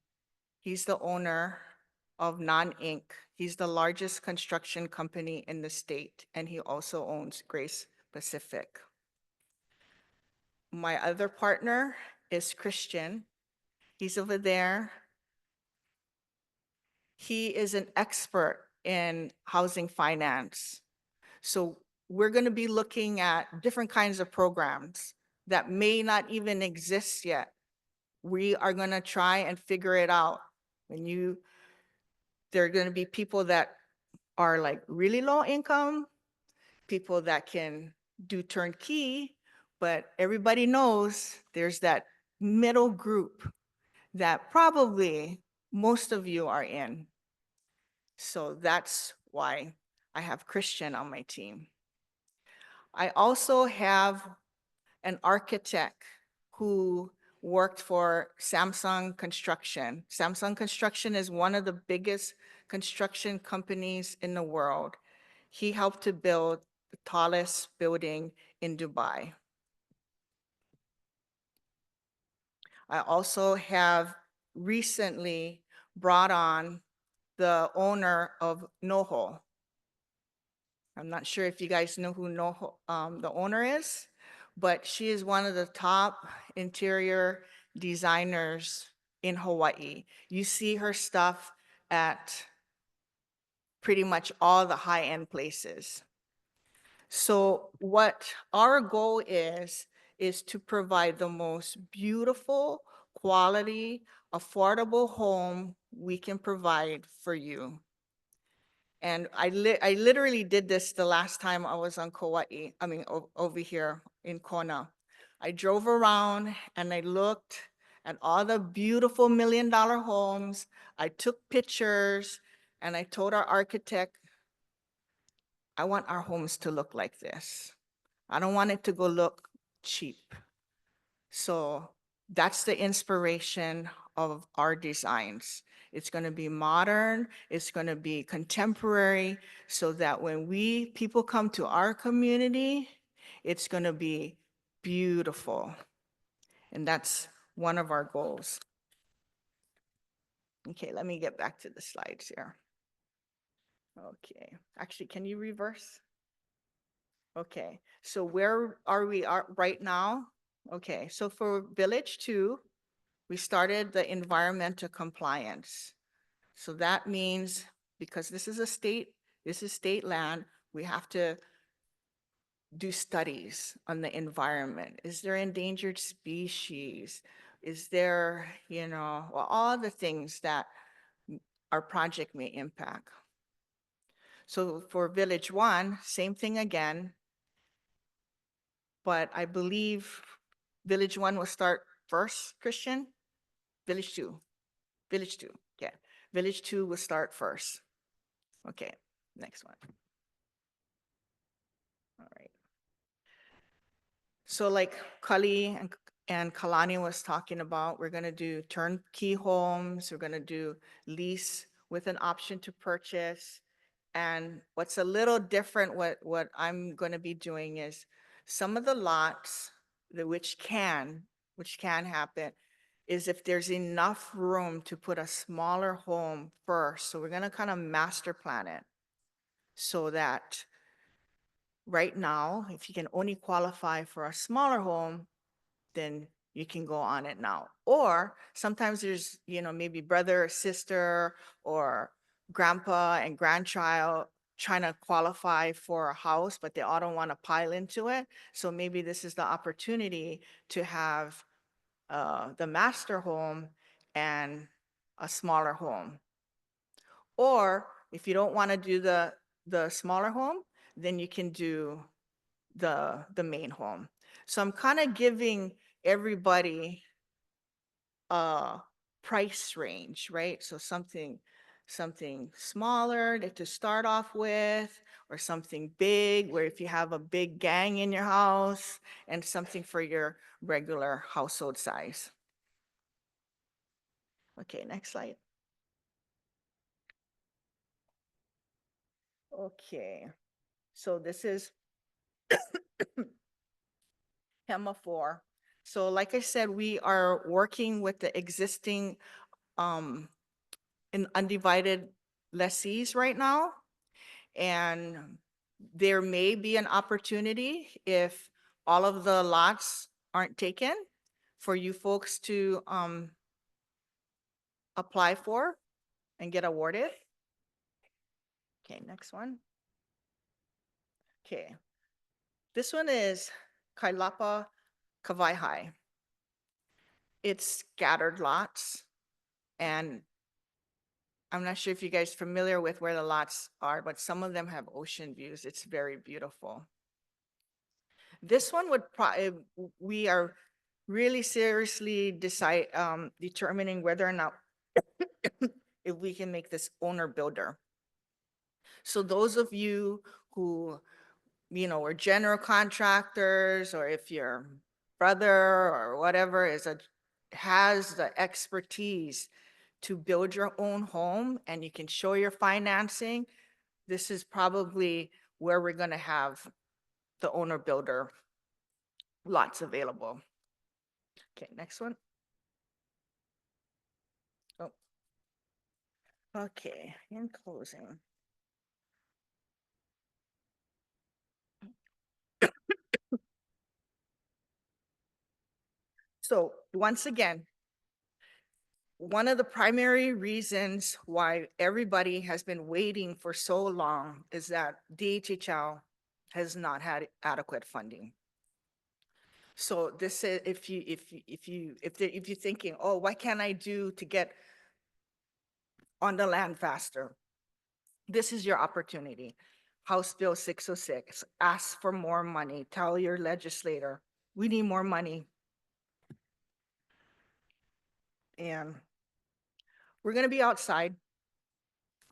He's the owner of Nan Inc. He's the largest construction company in the state, and he also owns Grace Pacific. My other partner is Christian. He's over there. He is an expert in housing finance. So we're going to be looking at different kinds of programs that may not even exist yet. We are going to try and figure it out. There are going to be people that are like really low income, people that can do turnkey, but everybody knows there's that middle group that probably most of you are in. So that's why I have Christian on my team. I also have an architect who worked for Samsung Construction. Samsung Construction is one of the biggest construction companies in the world. He helped to build the tallest building in Dubai. I also have recently brought on the owner of NAHASDA. I'm not sure if you guys know who the owner is, but she is one of the top interior designers in Hawaii. You see her stuff at pretty much all the high-end places. So what our goal is to provide the most beautiful, quality, affordable home we can provide for you. And I literally did this the last time I was on Kauai, over here in Kona. I drove around and I looked at all the beautiful $1 million homes. I took pictures and I told our architect, I want our homes to look like this. I don't want it to go look cheap. So that's the inspiration of our designs. It's going to be modern, it's going to be contemporary, so that when people come to our community, it's going to be beautiful. And that's one of our goals. Okay, let me get back to the slides here. Okay, actually, can you reverse? Okay, so where are we right now? Okay, so for Village 2, we started the environmental compliance. So that means, because this is state land, we have to do studies on the environment. Is there endangered species? Is there, all the things that our project may impact. So for Village 1, same thing again, but I believe Village 1 will start first, Christian? Village 2, yeah. Village 2 will start first. Okay, next one. All right. So like Kali and Kalani was talking about, we're gonna do turnkey homes, we're gonna do lease with an option to purchase. And what's a little different, what I'm gonna be doing is some of the lots, which can happen, is if there's enough room to put a smaller home first. So we're gonna kind of master plan it so that right now, if you can only qualify for a smaller home, then you can go on it now. Or sometimes there's, maybe brother or sister or grandpa and grandchild trying to qualify for a house, but they all don't want to pile into it. So maybe this is the opportunity to have the master home and a smaller home. Or if you don't want to do the smaller home, then you can do the main home. So I'm kind of giving everybody a price range, right? So something smaller to start off with, or something big where if you have a big gang in your house, and something for your regular household size. Okay, next slide. Okay, so this is HEMA 4. So like I said, we are working with the existing in undivided lessees right now. And there may be an opportunity, if all of the lots aren't taken, for you folks to apply for and get awarded. Okay, next one. Okay, this one is Kailapa-Kawaihae. It's scattered lots, and I'm not sure if you guys are familiar with where the lots are, but some of them have ocean views. It's very beautiful. This one would we are really seriously determining whether or not if we can make this owner builder. So those of you who, are general contractors, or if your brother or whatever has the expertise to build your own home and you can show your financing, this is probably where we're going to have the owner builder lots available. Okay, next one. Oh, okay, in closing. So once again, one of the primary reasons why everybody has been waiting for so long is that DHHL has not had adequate funding. So this is, if you're thinking, oh, what can I do to get on the land faster? This is your opportunity. House Bill 606, ask for more money. Tell your legislator, we need more money. And we're going to be outside.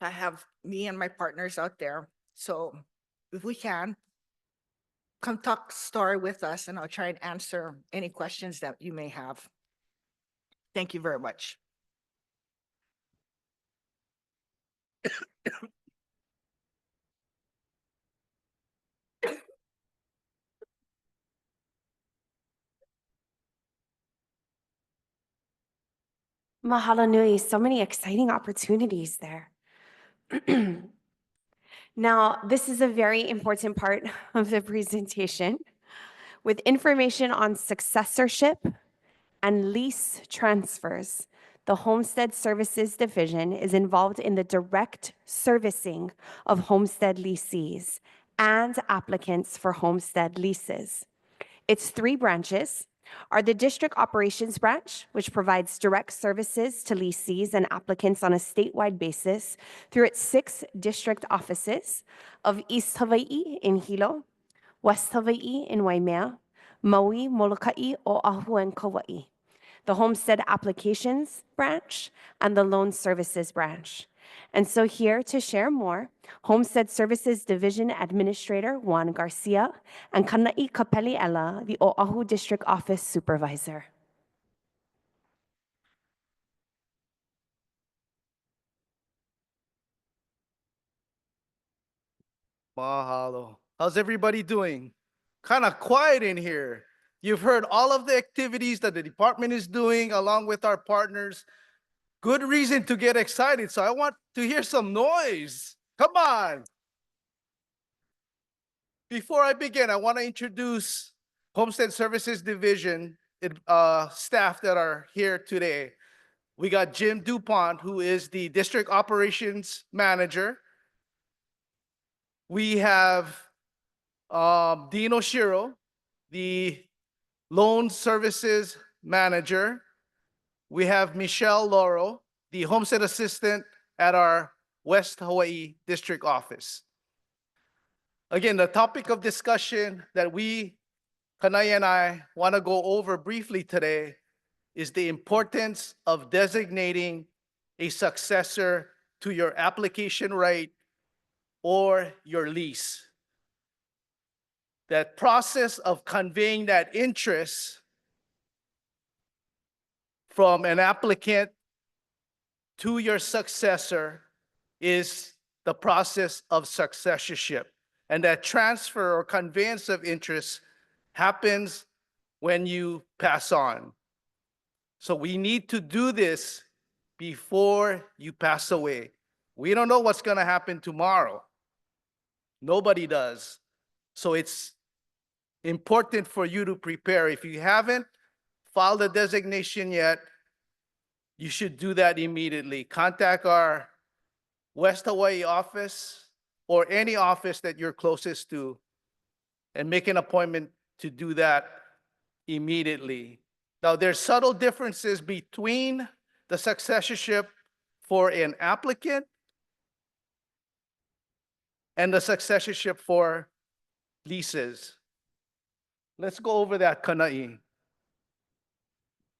I have me and my partners out there. So if we can, come talk story with us, and I'll try and answer any questions that you may have. Thank you very much. Mahalo nui, so many exciting opportunities there. Now, this is a very important part of the presentation with information on successorship and lease transfers. The Homestead Services Division is involved in the direct servicing of homestead lessees and applicants for homestead leases. Its 3 branches are the District Operations Branch, which provides direct services to lessees and applicants on a statewide basis through its 6 district offices of East Hawaii in Hilo, West Hawaii in Waimea, Maui, Molokai, Oahu, and Kauai, the Homestead Applications Branch, and the Loan Services Branch. And so here to share more, Homestead Services Division Administrator Juan Garcia and Kana'i Kapeli'ela, the Oahu District Office Supervisor. Mahalo. How's everybody doing? Kind of quiet in here. You've heard all of the activities that the department is doing along with our partners. Good reason to get excited. So I want to hear some noise. Come on. Before I begin, I want to introduce Homestead Services Division staff that are here today. We got Jim DuPont, who is the District Operations Manager. We have Dino Shiro, the Loan Services Manager. We have Michelle Lauro, the Homestead Assistant at our West Hawaii District Office. Again, the topic of discussion that Kanai and I want to go over briefly today is the importance of designating a successor to your application right or your lease. That process of conveying that interest from an applicant to your successor is the process of successorship. And that transfer or conveyance of interest happens when you pass on. So we need to do this before you pass away. We don't know what's going to happen tomorrow. Nobody does. So it's important for you to prepare. If you haven't filed a designation yet, you should do that immediately. Contact our West Hawaii office or any office that you're closest to and make an appointment to do that immediately. Now, there's subtle differences between the successorship for an applicant and the successorship for leases. Let's go over that, Kanai.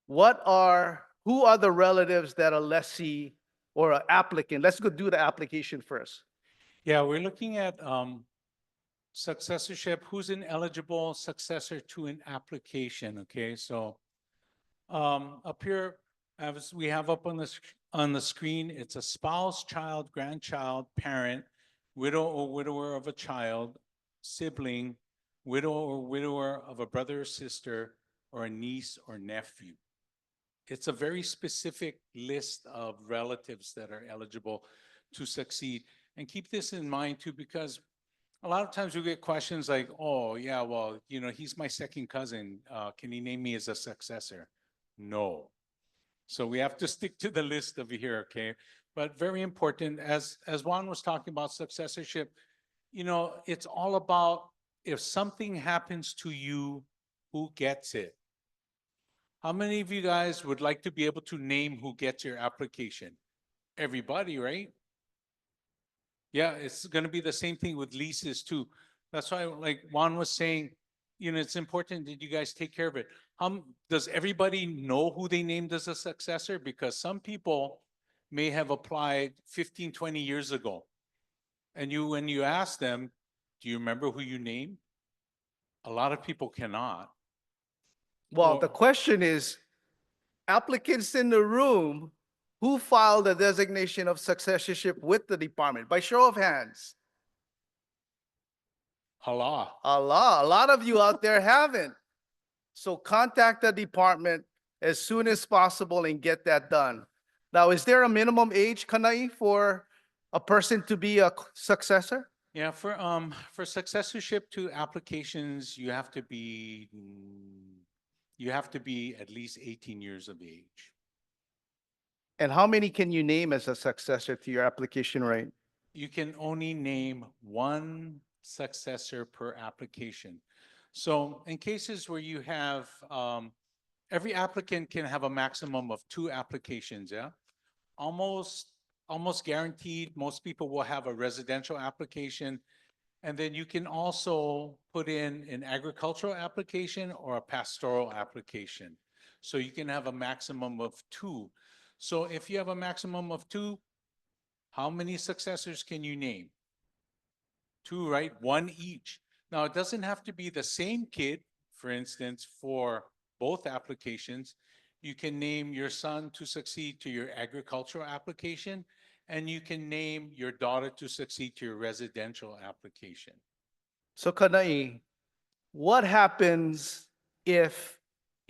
Who are the relatives that a lessee or an applicant? Let's go do the application first. Yeah, we're looking at successorship, who's an eligible successor to an application, okay? So up here, as we have up on the screen, it's a spouse, child, grandchild, parent, widow or widower of a child, sibling, widow or widower of a brother or sister, or a niece or nephew. It's a very specific list of relatives that are eligible to succeed. And keep this in mind too, because a lot of times we get questions like, oh yeah, well, you know, he's my second cousin. Can he name me as a successor? No. So we have to stick to the list over here, okay? But very important, as Juan was talking about successorship, you know, it's all about if something happens to you, who gets it? How many of you guys would like to be able to name who gets your application? Everybody, right? Yeah, it's going to be the same thing with leases too. That's why, like Juan was saying, you know, it's important that you guys take care of it. Does everybody know who they named as a successor? Because some people may have applied 15, 20 years ago. And when you ask them, do you remember who you named? A lot of people cannot. Well, the question is, applicants in the room, who filed a designation of successorship with the department? By show of hands. Allah. A lot of you out there haven't. So contact the department as soon as possible and get that done. Now, is there a minimum age, Kanai, for a person to be a successor? Yeah, for successorship to applications, you have to be at least 18 years of age. And how many can you name as a successor to your application right? You can only name one successor per application. So in cases where you have, every applicant can have a maximum of 2 applications, yeah? Almost guaranteed, most people will have a residential application. And then you can also put in an agricultural application or a pastoral application. So you can have a maximum of 2. So if you have a maximum of 2, how many successors can you name? 2, right? 1 each. Now, it doesn't have to be the same kid, for instance, for both applications. You can name your son to succeed to your agricultural application, and you can name your daughter to succeed to your residential application. So Kanai, what happens if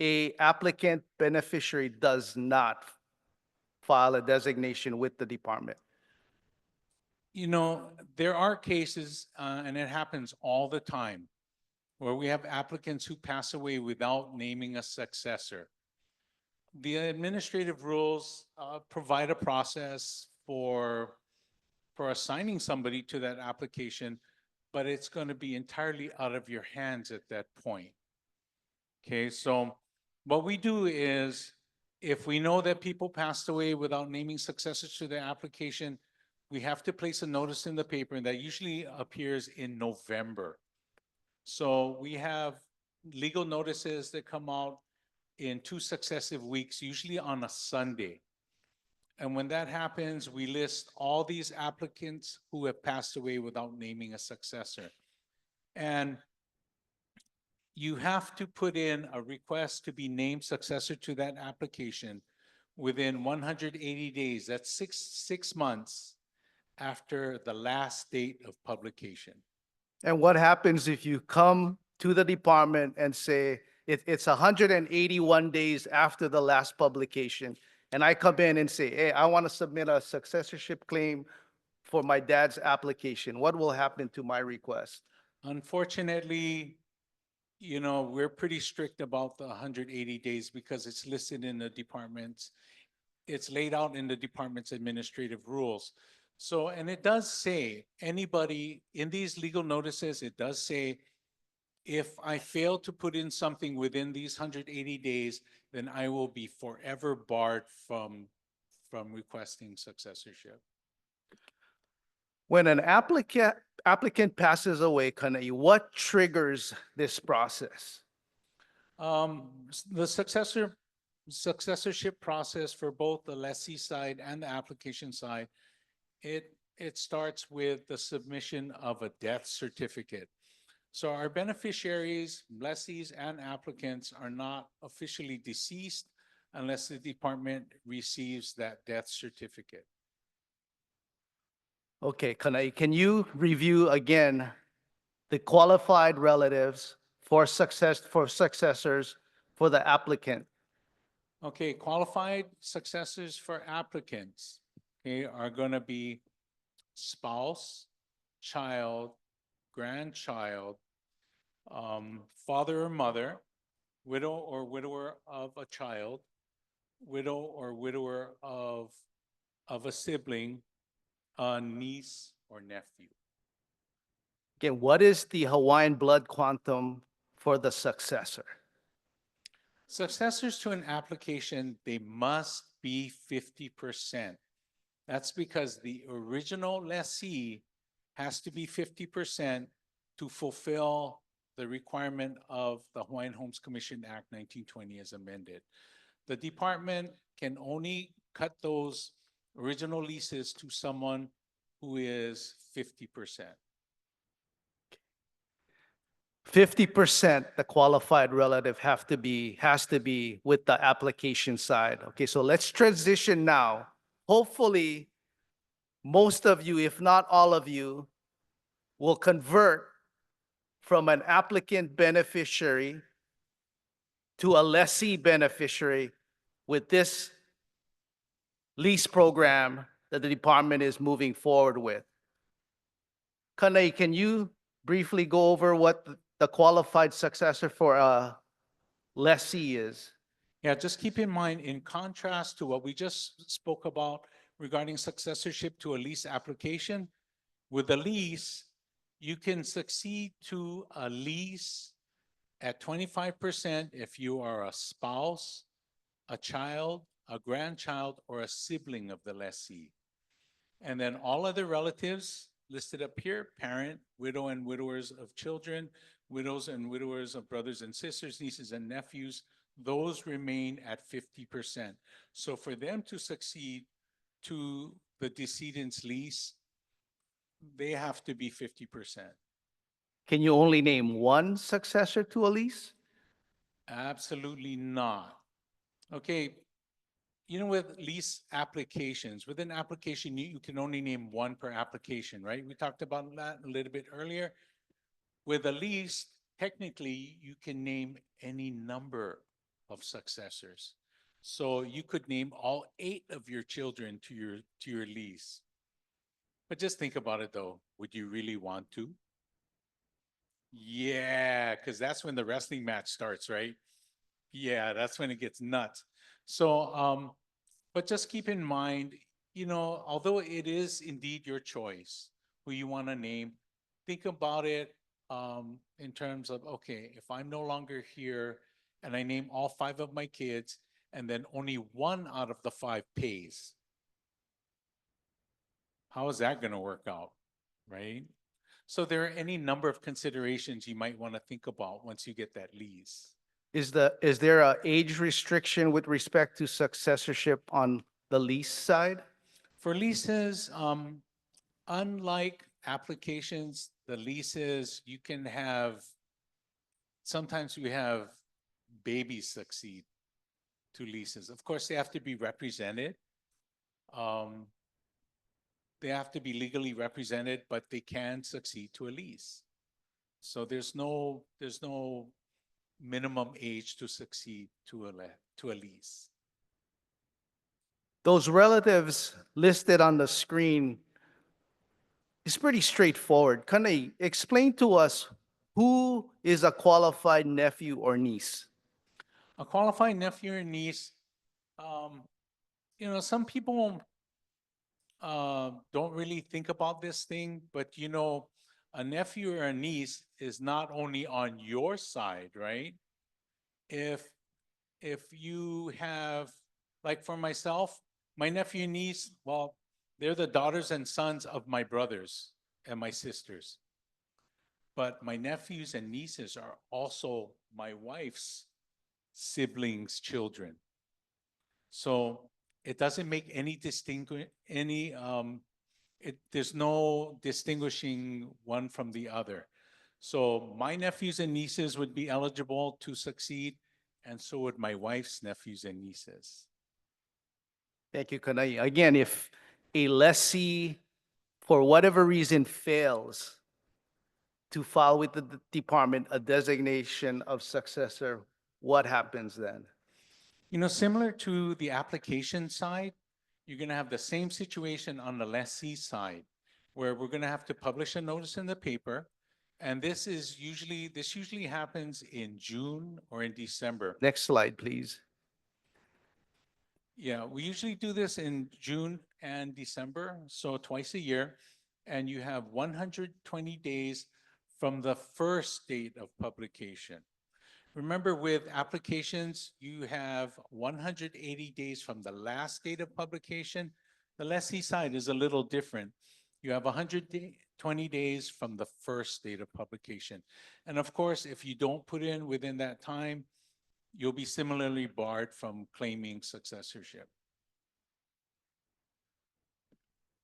a applicant beneficiary does not file a designation with the department? You know, there are cases, and it happens all the time, where we have applicants who pass away without naming a successor. The administrative rules provide a process for assigning somebody to that application, but it's going to be entirely out of your hands at that point. Okay, so what we do is if we know that people passed away without naming successors to their application, we have to place a notice in the paper, and that usually appears in November. So we have legal notices that come out in 2 successive weeks, usually on a Sunday. And when that happens, we list all these applicants who have passed away without naming a successor. And you have to put in a request to be named successor to that application within 180 days. That's six months after the last date of publication. And what happens if you come to the department and say, it's 181 days after the last publication, and I come in and say, hey, I want to submit a successorship claim for my dad's application? What will happen to my request? Unfortunately, we're pretty strict about the 180 days because it's listed in the department's, it's laid out in the department's administrative rules. So, and it does say, anybody in these legal notices, it does say, if I fail to put in something within these 180 days, then I will be forever barred from requesting successorship. When an applicant passes away, Kanai, what triggers this process? The successorship process for both the lessee side and the application side, it starts with the submission of a death certificate. So our beneficiaries, lessees, and applicants are not officially deceased unless the department receives that death certificate. Okay, Kanai, can you review again the qualified relatives for successors for the applicant? Okay, qualified successors for applicants, okay, are going to be spouse, child, grandchild, father or mother, widow or widower of a child, widow or widower of a sibling, a niece or nephew. Again, what is the Hawaiian blood quantum for the successor? Successors to an application, they must be 50%. That's because the original lessee has to be 50% to fulfill the requirement of the Hawaiian Homes Commission Act 1920 as amended. The department can only cut those original leases to someone who is 50%. 50%, the qualified relative has to be with the application side. Okay, so let's transition now. Hopefully, most of you, if not all of you, will convert from an applicant beneficiary to a lessee beneficiary with this lease program that the department is moving forward with. Kanai, can you briefly go over what the qualified successor for a lessee is? Yeah, just keep in mind, in contrast to what we just spoke about regarding successorship to a lease application, with a lease, you can succeed to a lease at 25% if you are a spouse, a child, a grandchild, or a sibling of the lessee. And then all other relatives listed up here, parent, widow and widowers of children, widows and widowers of brothers and sisters, nieces and nephews, those remain at 50%. So for them to succeed to the decedent's lease, they have to be 50%. Can you only name one successor to a lease? Absolutely not. Okay, with lease applications, with an application, you can only name one per application, right? We talked about that a little bit earlier. With a lease, technically, you can name any number of successors. So you could name all 8 of your children to your lease. But just think about it though. Would you really want to? Yeah, because that's when the wrestling match starts, right? Yeah, that's when it gets nuts. So, but just keep in mind, although it is indeed your choice who you want to name, think about it in terms of, okay, if I'm no longer here and I name all 5 of my kids and then only 1 out of the 5 pays, how is that going to work out, right? So there are any number of considerations you might want to think about once you get that lease. Is there a age restriction with respect to successorship on the lease side? For leases, unlike applications, the leases, you can have, sometimes we have babies succeed to leases. Of course, they have to be represented. They have to be legally represented, but they can succeed to a lease. So there's no minimum age to succeed to a lease. Those relatives listed on the screen is pretty straightforward. Can they explain to us who is a qualified nephew or niece? A qualified nephew or niece, some people don't really think about this thing, but a nephew or a niece is not only on your side, right? If you have, like for myself, my nephew and niece, well, they're the daughters and sons of my brothers and my sisters. But my nephews and nieces are also my wife's siblings' children. So it doesn't make there's no distinguishing one from the other. So my nephews and nieces would be eligible to succeed, and so would my wife's nephews and nieces. Thank you, Kanai. Again, if a lessee, for whatever reason, fails to file with the department a designation of successor, what happens then? Similar to the application side, you're going to have the same situation on the lessee side, where we're going to have to publish a notice in the paper. And this usually happens in June or in December. Next slide, please. Yeah, we usually do this in June and December, so twice a year. And you have 120 days from the first date of publication. Remember, with applications, you have 180 days from the last date of publication. The lessee side is a little different. You have 120 days from the first date of publication. And of course, if you don't put in within that time, you'll be similarly barred from claiming successorship.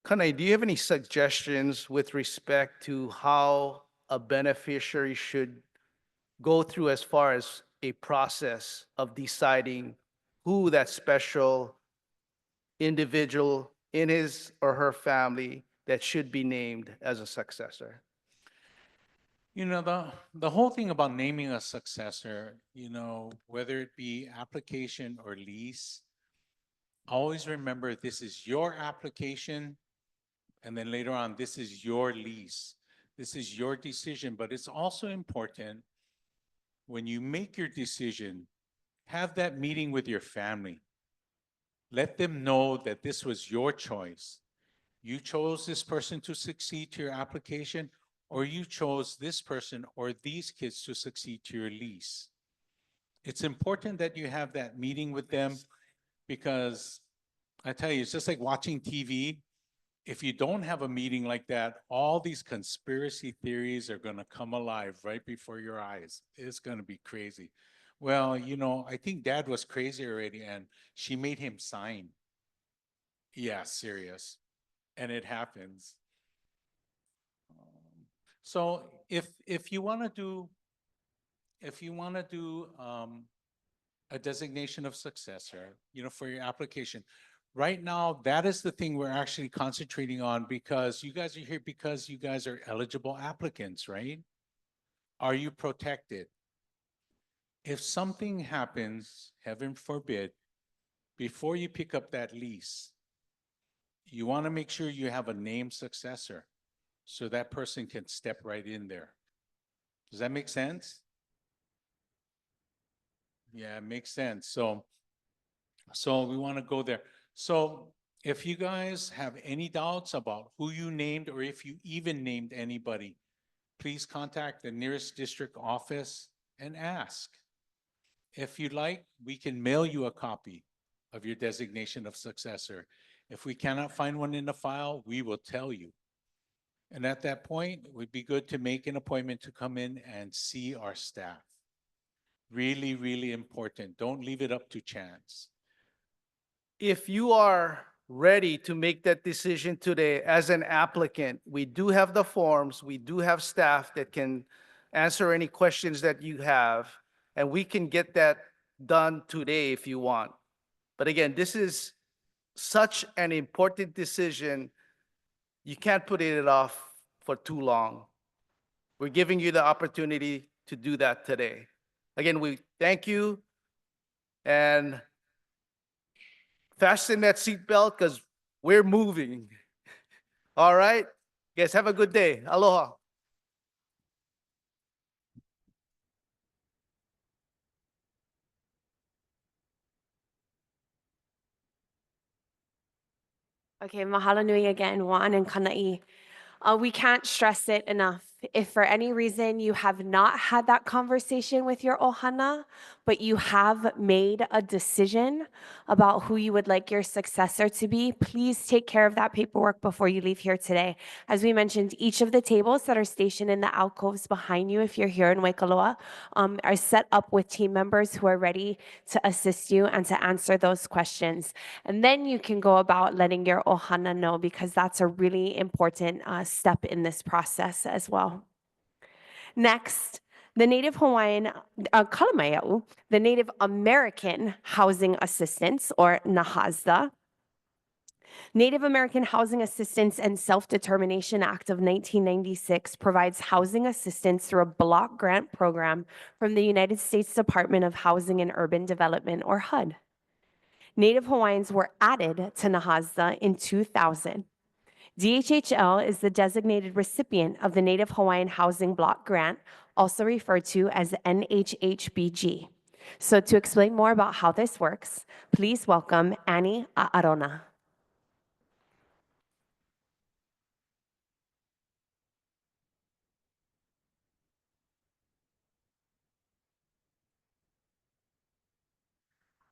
Kanai, do you have any suggestions with respect to how a beneficiary should go through as far as a process of deciding who that special individual in his or her family that should be named as a successor? The whole thing about naming a successor, whether it be application or lease, always remember this is your application, and then later on, this is your lease. This is your decision, but it's also important when you make your decision, have that meeting with your family. Let them know that this was your choice. You chose this person to succeed to your application, or you chose this person or these kids to succeed to your lease. It's important that you have that meeting with them, because I tell you, it's just like watching TV. If you don't have a meeting like that, all these conspiracy theories are going to come alive right before your eyes. It's going to be crazy. Well, I think dad was crazy already and she made him sign. Yeah, serious. And it happens. So if you want to do a designation of successor, for your application, right now, that is the thing we're actually concentrating on, because you guys are here because you guys are eligible applicants, right? Are you protected? If something happens, heaven forbid, before you pick up that lease, you want to make sure you have a named successor so that person can step right in there. Does that make sense? Yeah, it makes sense. So we want to go there. So if you guys have any doubts about who you named, or if you even named anybody, please contact the nearest district office and ask. If you'd like, we can mail you a copy of your designation of successor. If we cannot find one in the file, we will tell you. And at that point, it would be good to make an appointment to come in and see our staff. Really, really important. Don't leave it up to chance. If you are ready to make that decision today as an applicant, we do have the forms, we do have staff that can answer any questions that you have, and we can get that done today if you want. But again, this is such an important decision, you can't put it off for too long. We're giving you the opportunity to do that today. Again, we thank you, and fasten that seatbelt because we're moving. All right? Guys, have a good day. Aloha. Okay, mahalo nui again, Juan and Kana'i. We can't stress it enough. If for any reason you have not had that conversation with your ohana, but you have made a decision about who you would like your successor to be, please take care of that paperwork before you leave here today. As we mentioned, each of the tables that are stationed in the alcoves behind you, if you're here in Waikoloa, are set up with team members who are ready to assist you and to answer those questions. And then you can go about letting your ohana know, because that's a really important step in this process as well. Next, the Native Hawaiian, Kalamaia'u, the Native American Housing Assistance, or NAHASDA, Native American Housing Assistance and Self-Determination Act of 1996 provides housing assistance through a block grant program from the United States Department of Housing and Urban Development, or HUD. Native Hawaiians were added to NAHASDA in 2000. DHHL is the designated recipient of the Native Hawaiian Housing Block Grant, also referred to as NHHBG. So to explain more about how this works, please welcome Annie A'arona.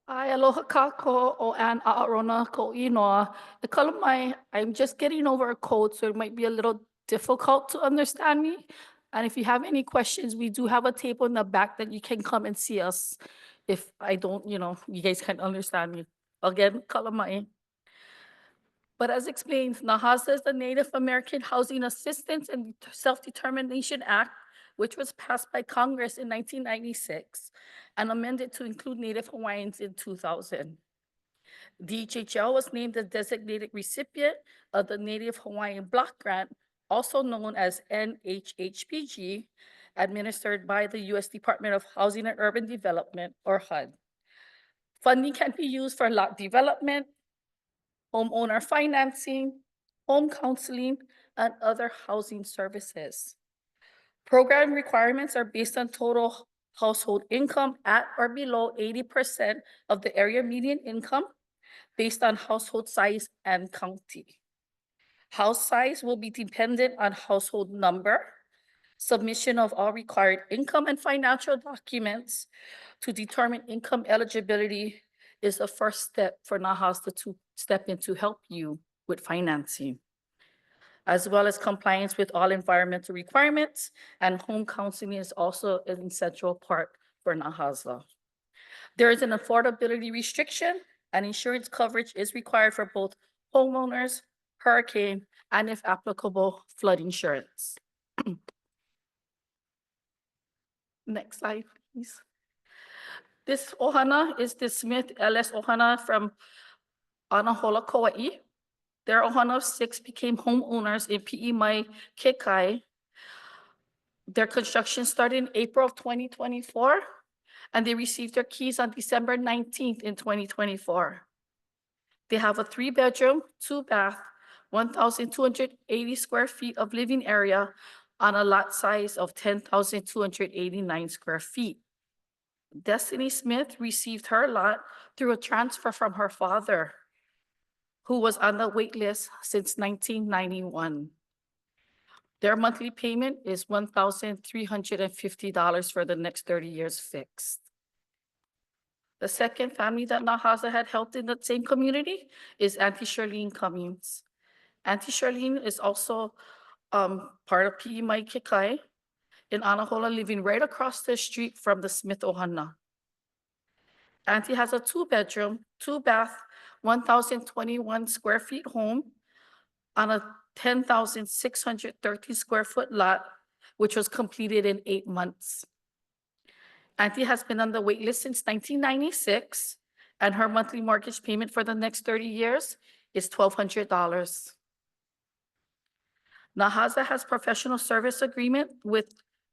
Ai, aloha kako o Ann A'arona ko inoa. E kalamai, I'm just getting over a cold, so it might be a little difficult to understand me. And if you have any questions, we do have a table in the back that you can come and see us if I don't, you guys can't understand me. Again, kalamai. But as explained, NAHASDA is the Native American Housing Assistance and Self-Determination Act, which was passed by Congress in 1996 and amended to include Native Hawaiians in 2000. DHHL was named the designated recipient of the Native Hawaiian Block Grant, also known as NHHBG, administered by the U.S. Department of Housing and Urban Development, or HUD. Funding can be used for lot development, homeowner financing, home counseling, and other housing services. Program requirements are based on total household income at or below 80% of the area median income, based on household size and county. House size will be dependent on household number. Submission of all required income and financial documents to determine income eligibility is the first step for NAHASDA to step in to help you with financing, as well as compliance with all environmental requirements, and home counseling is also an essential part for NAHASDA. There is an affordability restriction, and insurance coverage is required for both homeowners, hurricane, and if applicable, flood insurance. Next slide, please. This ohana is the Smith L.S. Ohana from Anahola, Kauai. Their ohana of 6 became homeowners in Pi'imai, Kekai. Their construction started in April of 2024, and they received their keys on December 19th in 2024. They have a 3-bedroom, 2-bath, 1,280 square feet of living area on a lot size of 10,289 square feet. Destiny Smith received her lot through a transfer from her father, who was on the wait list since 1991. Their monthly payment is $1,350 for the next 30 years fixed. The second family that NAHASDA had helped in the same community is Auntie Charlene Cummings. Auntie Charlene is also part of PE Maikikai in Anahola, living right across the street from the Smith Ohana. Auntie has a 2-bedroom, 2-bath, 1,021 square feet home on a 10,630 square foot lot, which was completed in 8 months. Auntie has been on the wait list since 1996, and her monthly mortgage payment for the next 30 years is $1,200. NAHASDA has professional service agreement with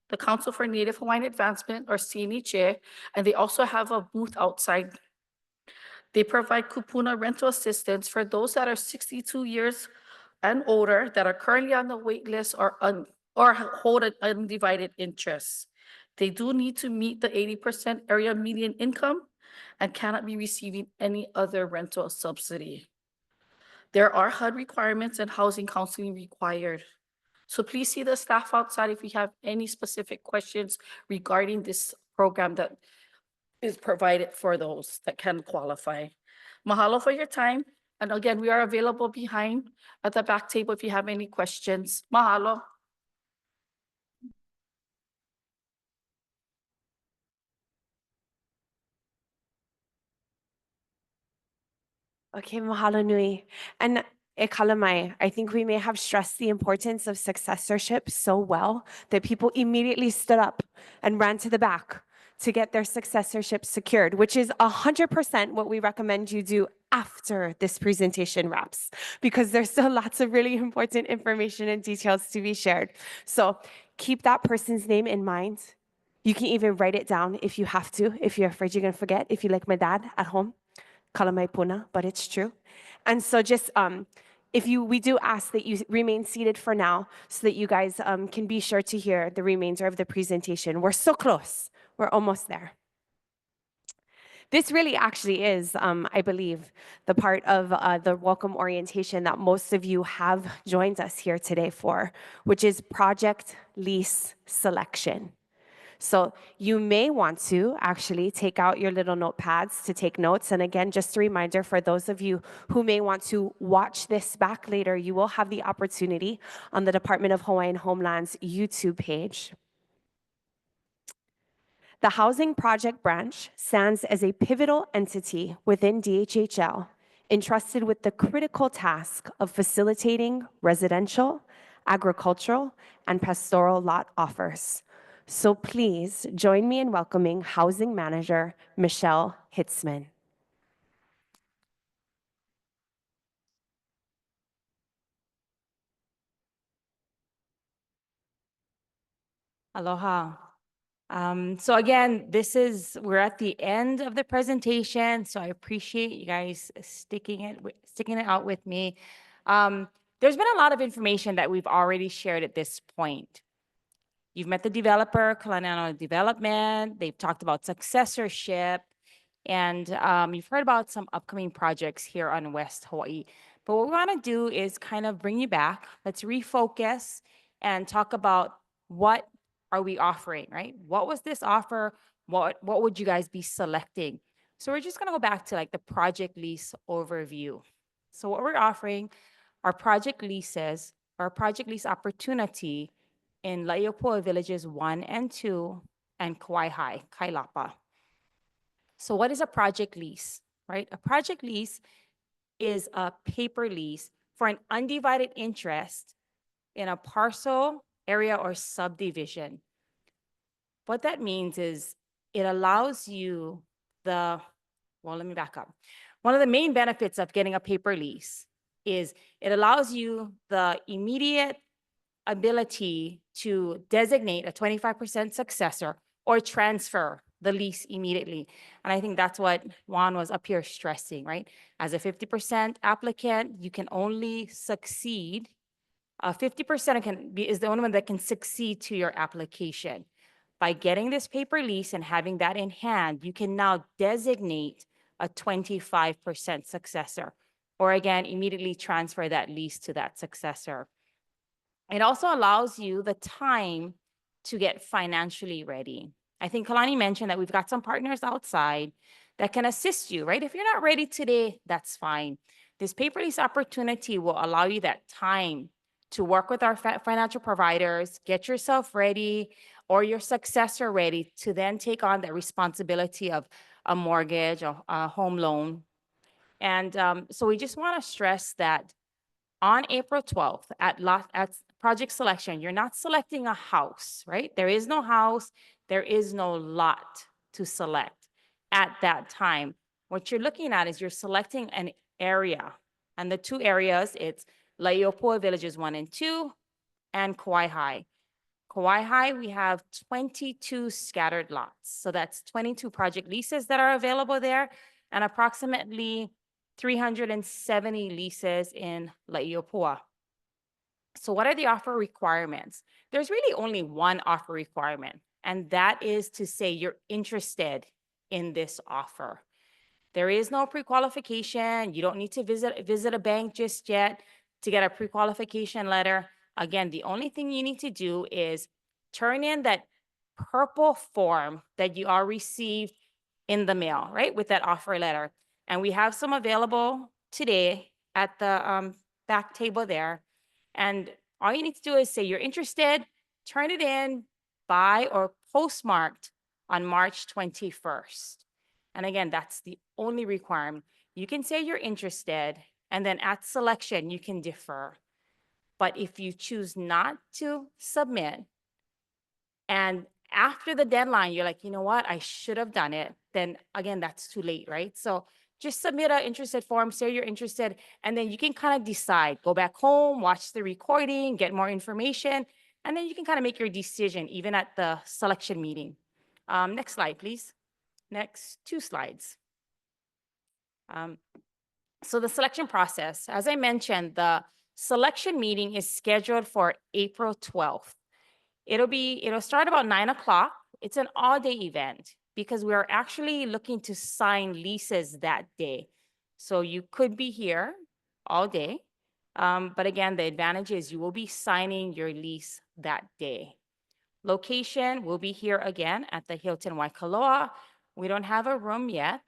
the Council for Native Hawaiian Advancement, or CNHA, and they also have a booth outside. They provide kupuna rental assistance for those that are 62 years and older that are currently on the wait list or hold an undivided interest. They do need to meet the 80% area median income and cannot be receiving any other rental subsidy. There are HUD requirements and housing counseling required. So please see the staff outside if you have any specific questions regarding this program that is provided for those that can qualify. Mahalo for your time. And again, we are available behind at the back table if you have any questions. Mahalo. Okay, mahalo nui. And e kalamai, I think we may have stressed the importance of successorship so well that people immediately stood up and ran to the back to get their successorship secured, which is 100% what we recommend you do after this presentation wraps, because there's still lots of really important information and details to be shared. So keep that person's name in mind. You can even write it down if you have to, if you're afraid you're gonna forget, if you like my dad at home. Kalamai puna, but it's true. And so just we do ask that you remain seated for now so that you guys can be sure to hear the remainder of the presentation. We're so close. We're almost there. This really actually is, I believe, the part of the welcome orientation that most of you have joined us here today for, which is Project Lease Selection. So you may want to actually take out your little notepads to take notes. And again, just a reminder for those of you who may want to watch this back later, you will have the opportunity on the Department of Hawaiian Homeland's YouTube page. The Housing Project Branch stands as a pivotal entity within DHHL, entrusted with the critical task of facilitating residential, agricultural, and pastoral lot offers. So please join me in welcoming Housing Manager Michelle Hitzman. Aloha. So again, we're at the end of the presentation, so I appreciate you guys sticking it out with me. There's been a lot of information that we've already shared at this point. You've met the developer, Kalaniano Development. They've talked about successorship, and you've heard about some upcoming projects here on West Hawaii. But what we want to do is kind of bring you back. Let's refocus and talk about what are we offering, right? What was this offer? What would you guys be selecting? So we're just going to go back to like the project lease overview. So what we're offering are project leases or project lease opportunity in La'i Opua villages 1 and 2 and Kawaihae, Kailapa. So what is a project lease, right? A project lease is a paper lease for an undivided interest in a parcel, area, or subdivision. What that means is it allows you let me back up. One of the main benefits of getting a paper lease is it allows you the immediate ability to designate a 25% successor or transfer the lease immediately. And I think that's what Juan was up here stressing, right? As a 50% applicant, you can only succeed. 50% is the only one that can succeed to your application. By getting this paper lease and having that in hand, you can now designate a 25% successor, or again, immediately transfer that lease to that successor. It also allows you the time to get financially ready. I think Kalani mentioned that we've got some partners outside that can assist you, right? If you're not ready today, that's fine. This paper lease opportunity will allow you that time to work with our financial providers, get yourself ready or your successor ready to then take on the responsibility of a mortgage or a home loan. And so we just want to stress that on April 12th at project selection, you're not selecting a house, right? There is no house, there is no lot to select at that time. What you're looking at is you're selecting an area. And the two areas, it's La'i Opua Villages 1 and 2 and Kawaihae. Kawaihae, we have 22 scattered lots. So that's 22 project leases that are available there and approximately 370 leases in La'i Opua. So what are the offer requirements? There's really only one offer requirement, and that is to say you're interested in this offer. There is no pre-qualification. You don't need to visit a bank just yet to get a pre-qualification letter. Again, the only thing you need to do is turn in that purple form that you all received in the mail, right, with that offer letter. And we have some available today at the back table there. And all you need to do is say you're interested, turn it in by or postmarked on March 21st. And again, that's the only requirement. You can say you're interested, and then at selection, you can defer. But if you choose not to submit, and after the deadline, you're like, you know what, I should have done it, then again, that's too late, right? So just submit an interested form, say you're interested, and then you can kind of decide, go back home, watch the recording, get more information, and then you can kind of make your decision even at the selection meeting. Next slide, please. Next 2 slides. So the selection process, as I mentioned, the selection meeting is scheduled for April 12th. It'll start about 9 o'clock. It's an all-day event because we are actually looking to sign leases that day. So you could be here all day. But again, the advantage is you will be signing your lease that day. Location will be here again at the Hilton Waikoloa. We don't have a room yet,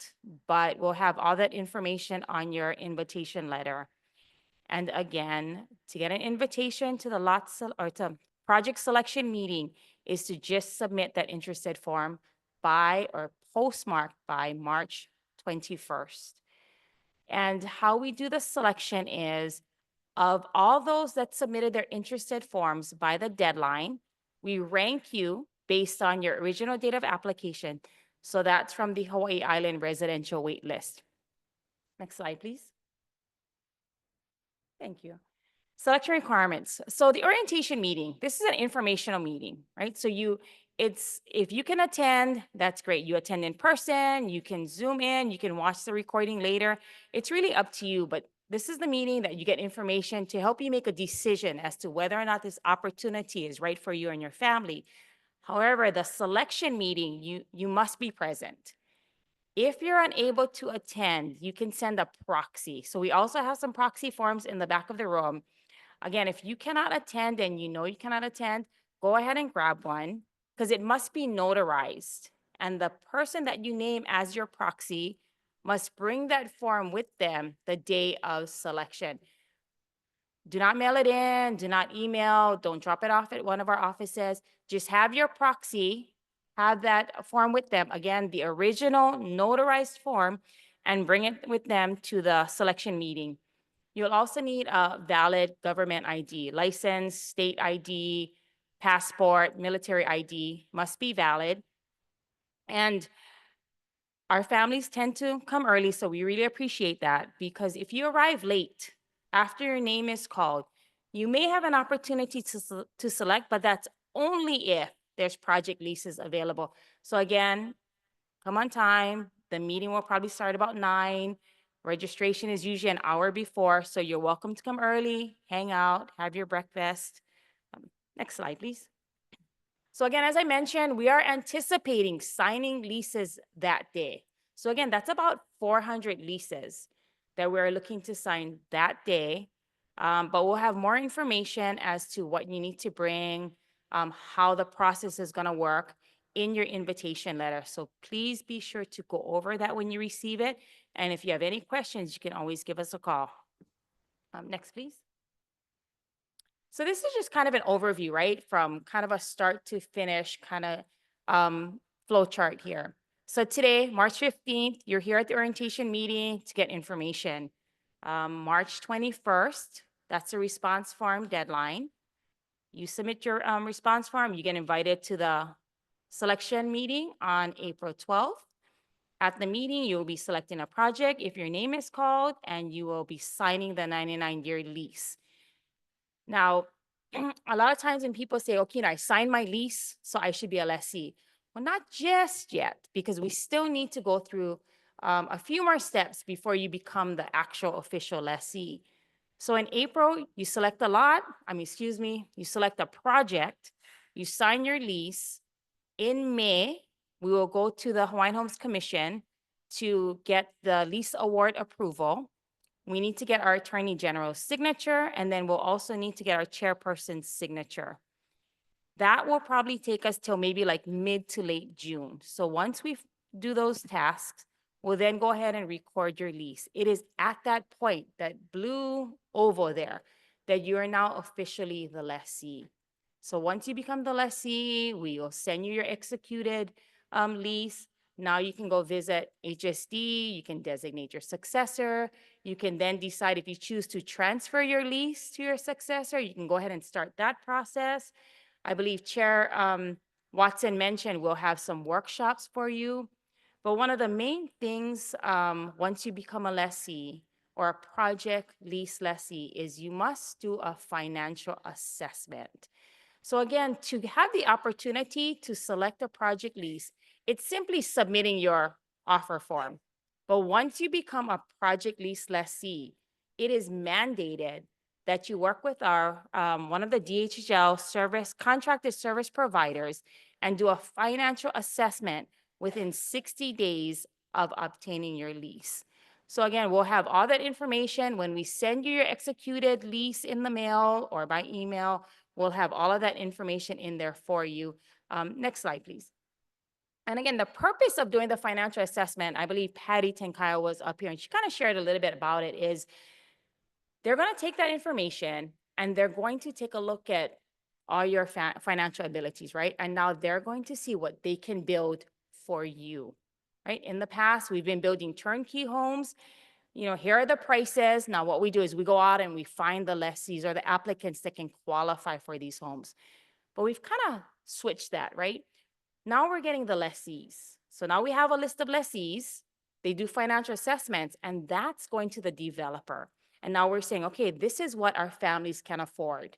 but we'll have all that information on your invitation letter. And again, to get an invitation to the project selection meeting is to just submit that interested form by or postmark by March 21st. And how we do the selection is of all those that submitted their interested forms by the deadline, we rank you based on your original date of application. So that's from the Hawaii Island residential wait list. Next slide, please. Thank you. Selection requirements. So the orientation meeting, this is an informational meeting, right? So if you can attend, that's great. You attend in person, you can Zoom in, you can watch the recording later. It's really up to you, but this is the meeting that you get information to help you make a decision as to whether or not this opportunity is right for you and your family. However, the selection meeting, you must be present. If you're unable to attend, you can send a proxy. So we also have some proxy forms in the back of the room. Again, if you cannot attend and you know you cannot attend, go ahead and grab one because it must be notarized. And the person that you name as your proxy must bring that form with them the day of selection. Do not mail it in, do not email, don't drop it off at one of our offices. Just have your proxy, have that form with them. Again, the original notarized form, and bring it with them to the selection meeting. You'll also need a valid government ID, license, state ID, passport, military ID must be valid. And our families tend to come early, so we really appreciate that because if you arrive late after your name is called, you may have an opportunity to select, but that's only if there's project leases available. So again, come on time. The meeting will probably start about 9. Registration is usually an hour before, so you're welcome to come early, hang out, have your breakfast. Next slide, please. So again, as I mentioned, we are anticipating signing leases that day. So again, that's about 400 leases that we're looking to sign that day. But we'll have more information as to what you need to bring, how the process is going to work in your invitation letter. So please be sure to go over that when you receive it. And if you have any questions, you can always give us a call. Next, please. So this is just kind of an overview, right? From kind of a start to finish kind of flow chart here. So today, March 15th, you're here at the orientation meeting to get information. March 21st, that's a response form deadline. You submit your response form, you get invited to the selection meeting on April 12th. At the meeting, you will be selecting a project if your name is called, and you will be signing the 99-year lease. Now, a lot of times when people say, okay, I signed my lease, so I should be a lessee. Well, not just yet, because we still need to go through a few more steps before you become the actual official lessee. So in April, you select a lot, you select a project, you sign your lease. In May, we will go to the Hawaiian Homes Commission to get the lease award approval. We need to get our Attorney General's signature, and then we'll also need to get our chairperson's signature. That will probably take us till maybe like mid to late June. So once we do those tasks, we'll then go ahead and record your lease. It is at that point, that blue oval there, that you are now officially the lessee. So once you become the lessee, we will send you your executed lease. Now you can go visit HSD, you can designate your successor. You can then decide if you choose to transfer your lease to your successor, you can go ahead and start that process. I believe Chair Watson mentioned we'll have some workshops for you. But one of the main things once you become a lessee or a project lease lessee is you must do a financial assessment. So again, to have the opportunity to select a project lease, it's simply submitting your offer form. But once you become a project lease lessee, it is mandated that you work with our one of the DHL contracted service providers and do a financial assessment within 60 days of obtaining your lease. So again, we'll have all that information when we send you your executed lease in the mail or by email. We'll have all of that information in there for you. Next slide, please. And again, the purpose of doing the financial assessment, I believe Patty Tenkayo was up here and she kind of shared a little bit about it, is they're going to take that information and they're going to take a look at all your financial abilities, right? And now they're going to see what they can build for you, right? In the past, we've been building turnkey homes. You know, here are the prices. Now what we do is we go out and we find the lessees or the applicants that can qualify for these homes. But we've kind of switched that, right? Now we're getting the lessees. So now we have a list of lessees. They do financial assessments, and that's going to the developer. And now we're saying, okay, this is what our families can afford.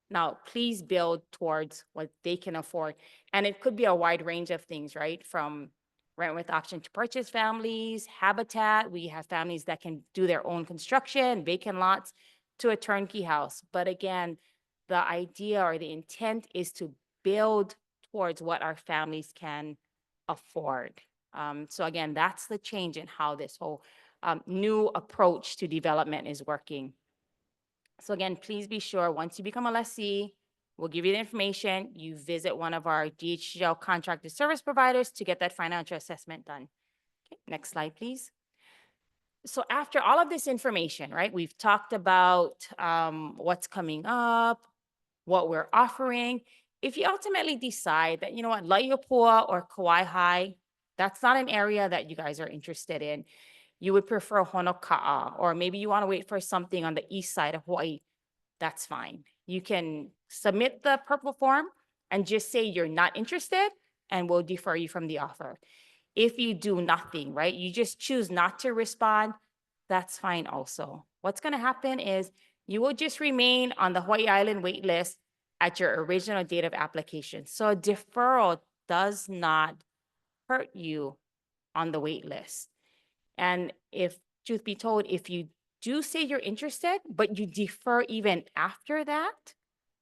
Now, please build towards what they can afford. And it could be a wide range of things, right? From rent with option to purchase families, habitat. We have families that can do their own construction, vacant lots, to a turnkey house. But again, the idea or the intent is to build towards what our families can afford. So again, that's the change in how this whole new approach to development is working. So again, please be sure once you become a lessee, we'll give you the information. You visit one of our DHL contracted service providers to get that financial assessment done. Okay, next slide, please. So after all of this information, right, we've talked about what's coming up, what we're offering. If you ultimately decide that, you know what, La'i Opua or Kawaihae, that's not an area that you guys are interested in, you would prefer Honokaa, or maybe you want to wait for something on the east side of Hawaii, that's fine. You can submit the purple form and just say you're not interested, and we'll defer you from the offer. If you do nothing, right, you just choose not to respond, that's fine also. What's going to happen is you will just remain on the Hawaii Island wait list at your original date of application. So a deferral does not hurt you on the wait list. And if, truth be told, if you do say you're interested, but you defer even after that,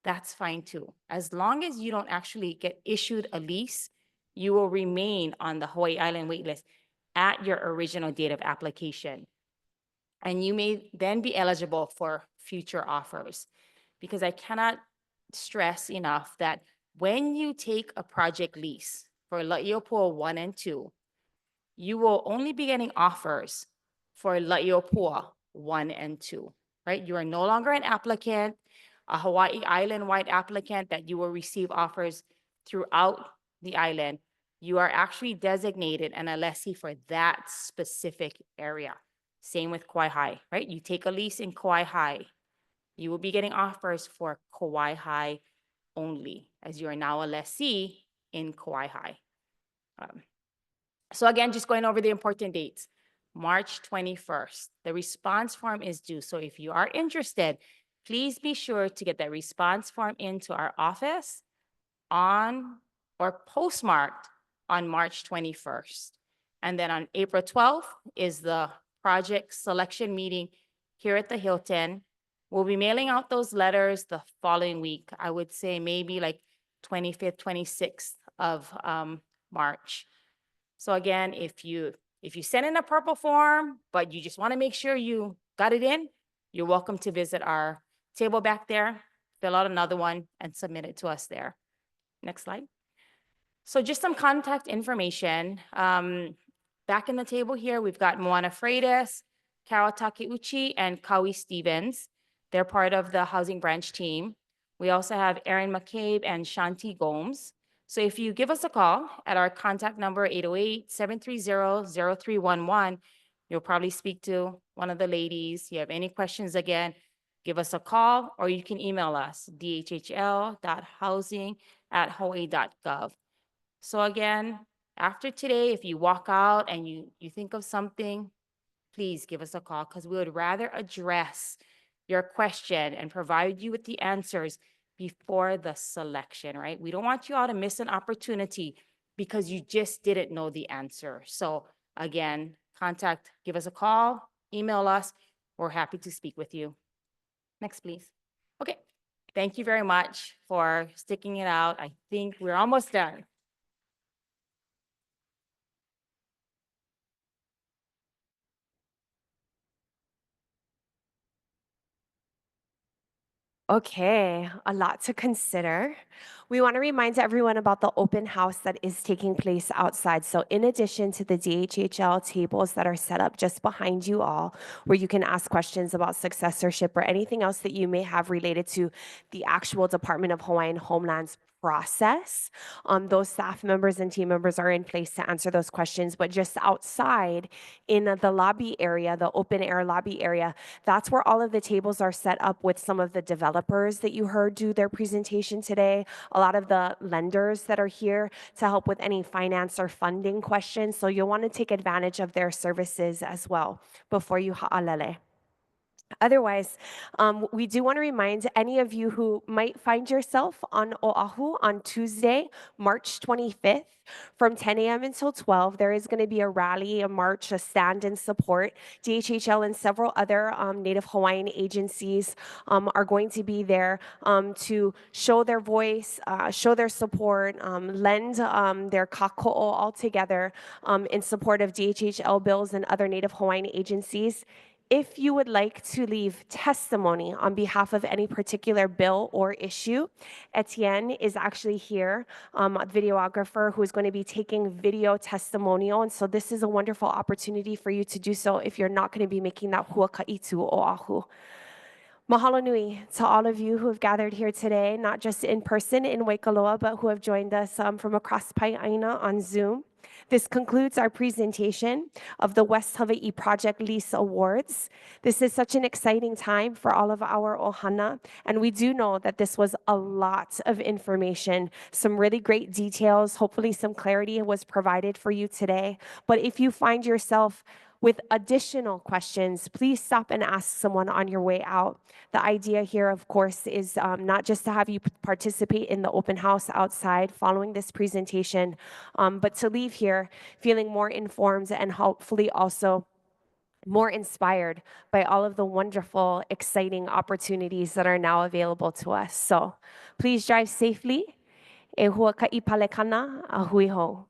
that's fine too. As long as you don't actually get issued a lease, you will remain on the Hawaii Island wait list at your original date of application. And you may then be eligible for future offers. Because I cannot stress enough that when you take a project lease for La'i Opua 1 and 2, you will only be getting offers for La'i Opua 1 and 2, right? You are no longer an applicant, a Hawaii Island-wide applicant that you will receive offers throughout the island. You are actually designated and a lessee for that specific area. Same with Kauai, right? You take a lease in Kauai, you will be getting offers for Kauai only, as you are now a lessee in Kauai. So again, just going over the important dates. March 21st, the response form is due. So if you are interested, please be sure to get that response form into our office on or postmarked on March 21st. And then on April 12th is the project selection meeting here at the Hilton. We'll be mailing out those letters the following week. I would say maybe like 25th, 26th of March. So again, if you send in a purple form, but you just want to make sure you got it in, you're welcome to visit our table back there, fill out another one, and submit it to us there. Next slide. So just some contact information. Back in the table here, we've got Moana Freitas, Carol Takeuchi, and Kawi Stevens. They're part of the housing branch team. We also have Erin McCabe and Shanti Gomes. So if you give us a call at our contact number 808-730-0311, you'll probably speak to one of the ladies. If you have any questions, again, give us a call, or you can email us, dhl.housing@hawaii.gov. So again, after today, if you walk out and you think of something, please give us a call, because we would rather address your question and provide you with the answers before the selection, right? We don't want you all to miss an opportunity because you just didn't know the answer. So again, give us a call, email us. We're happy to speak with you. Next, please. Okay, thank you very much for sticking it out. I think we're almost done. Okay, a lot to consider. We want to remind everyone about the open house that is taking place outside. So in addition to the DHHL tables that are set up just behind you all, where you can ask questions about successorship or anything else that you may have related to the actual Department of Hawaiian Homeland's process. Those staff members and team members are in place to answer those questions, but just outside in the lobby area, the open air lobby area, that's where all of the tables are set up with some of the developers that you heard do their presentation today, a lot of the lenders that are here to help with any finance or funding questions. So you'll want to take advantage of their services as well before you ha'alele. Otherwise, we do want to remind any of you who might find yourself on Oahu on Tuesday, March 25th, from 10 a.m. until 12, there is going to be a rally, a march, a stand in support. DHHL and several other Native Hawaiian agencies are going to be there to show their voice, show their support, lend their kako'o all together in support of DHHL bills and other Native Hawaiian agencies. If you would like to leave testimony on behalf of any particular bill or issue, Etienne is actually here, a videographer who is going to be taking video testimonial. And so this is a wonderful opportunity for you to do so if you're not going to be making that huaka'itu Oahu. Mahalo nui to all of you who have gathered here today, not just in person in Waikoloa, but who have joined us from across Pai'aina on Zoom. This concludes our presentation of the West Hawaii Project Lease Awards. This is such an exciting time for all of our ohana, and we do know that this was a lot of information, some really great details. Hopefully some clarity was provided for you today. But if you find yourself with additional questions, please stop and ask someone on your way out. The idea here, of course, is not just to have you participate in the open house outside following this presentation, but to leave here feeling more informed and hopefully also more inspired by all of the wonderful, exciting opportunities that are now available to us. So please drive safely. E hua ka'i palekana, a hui hou.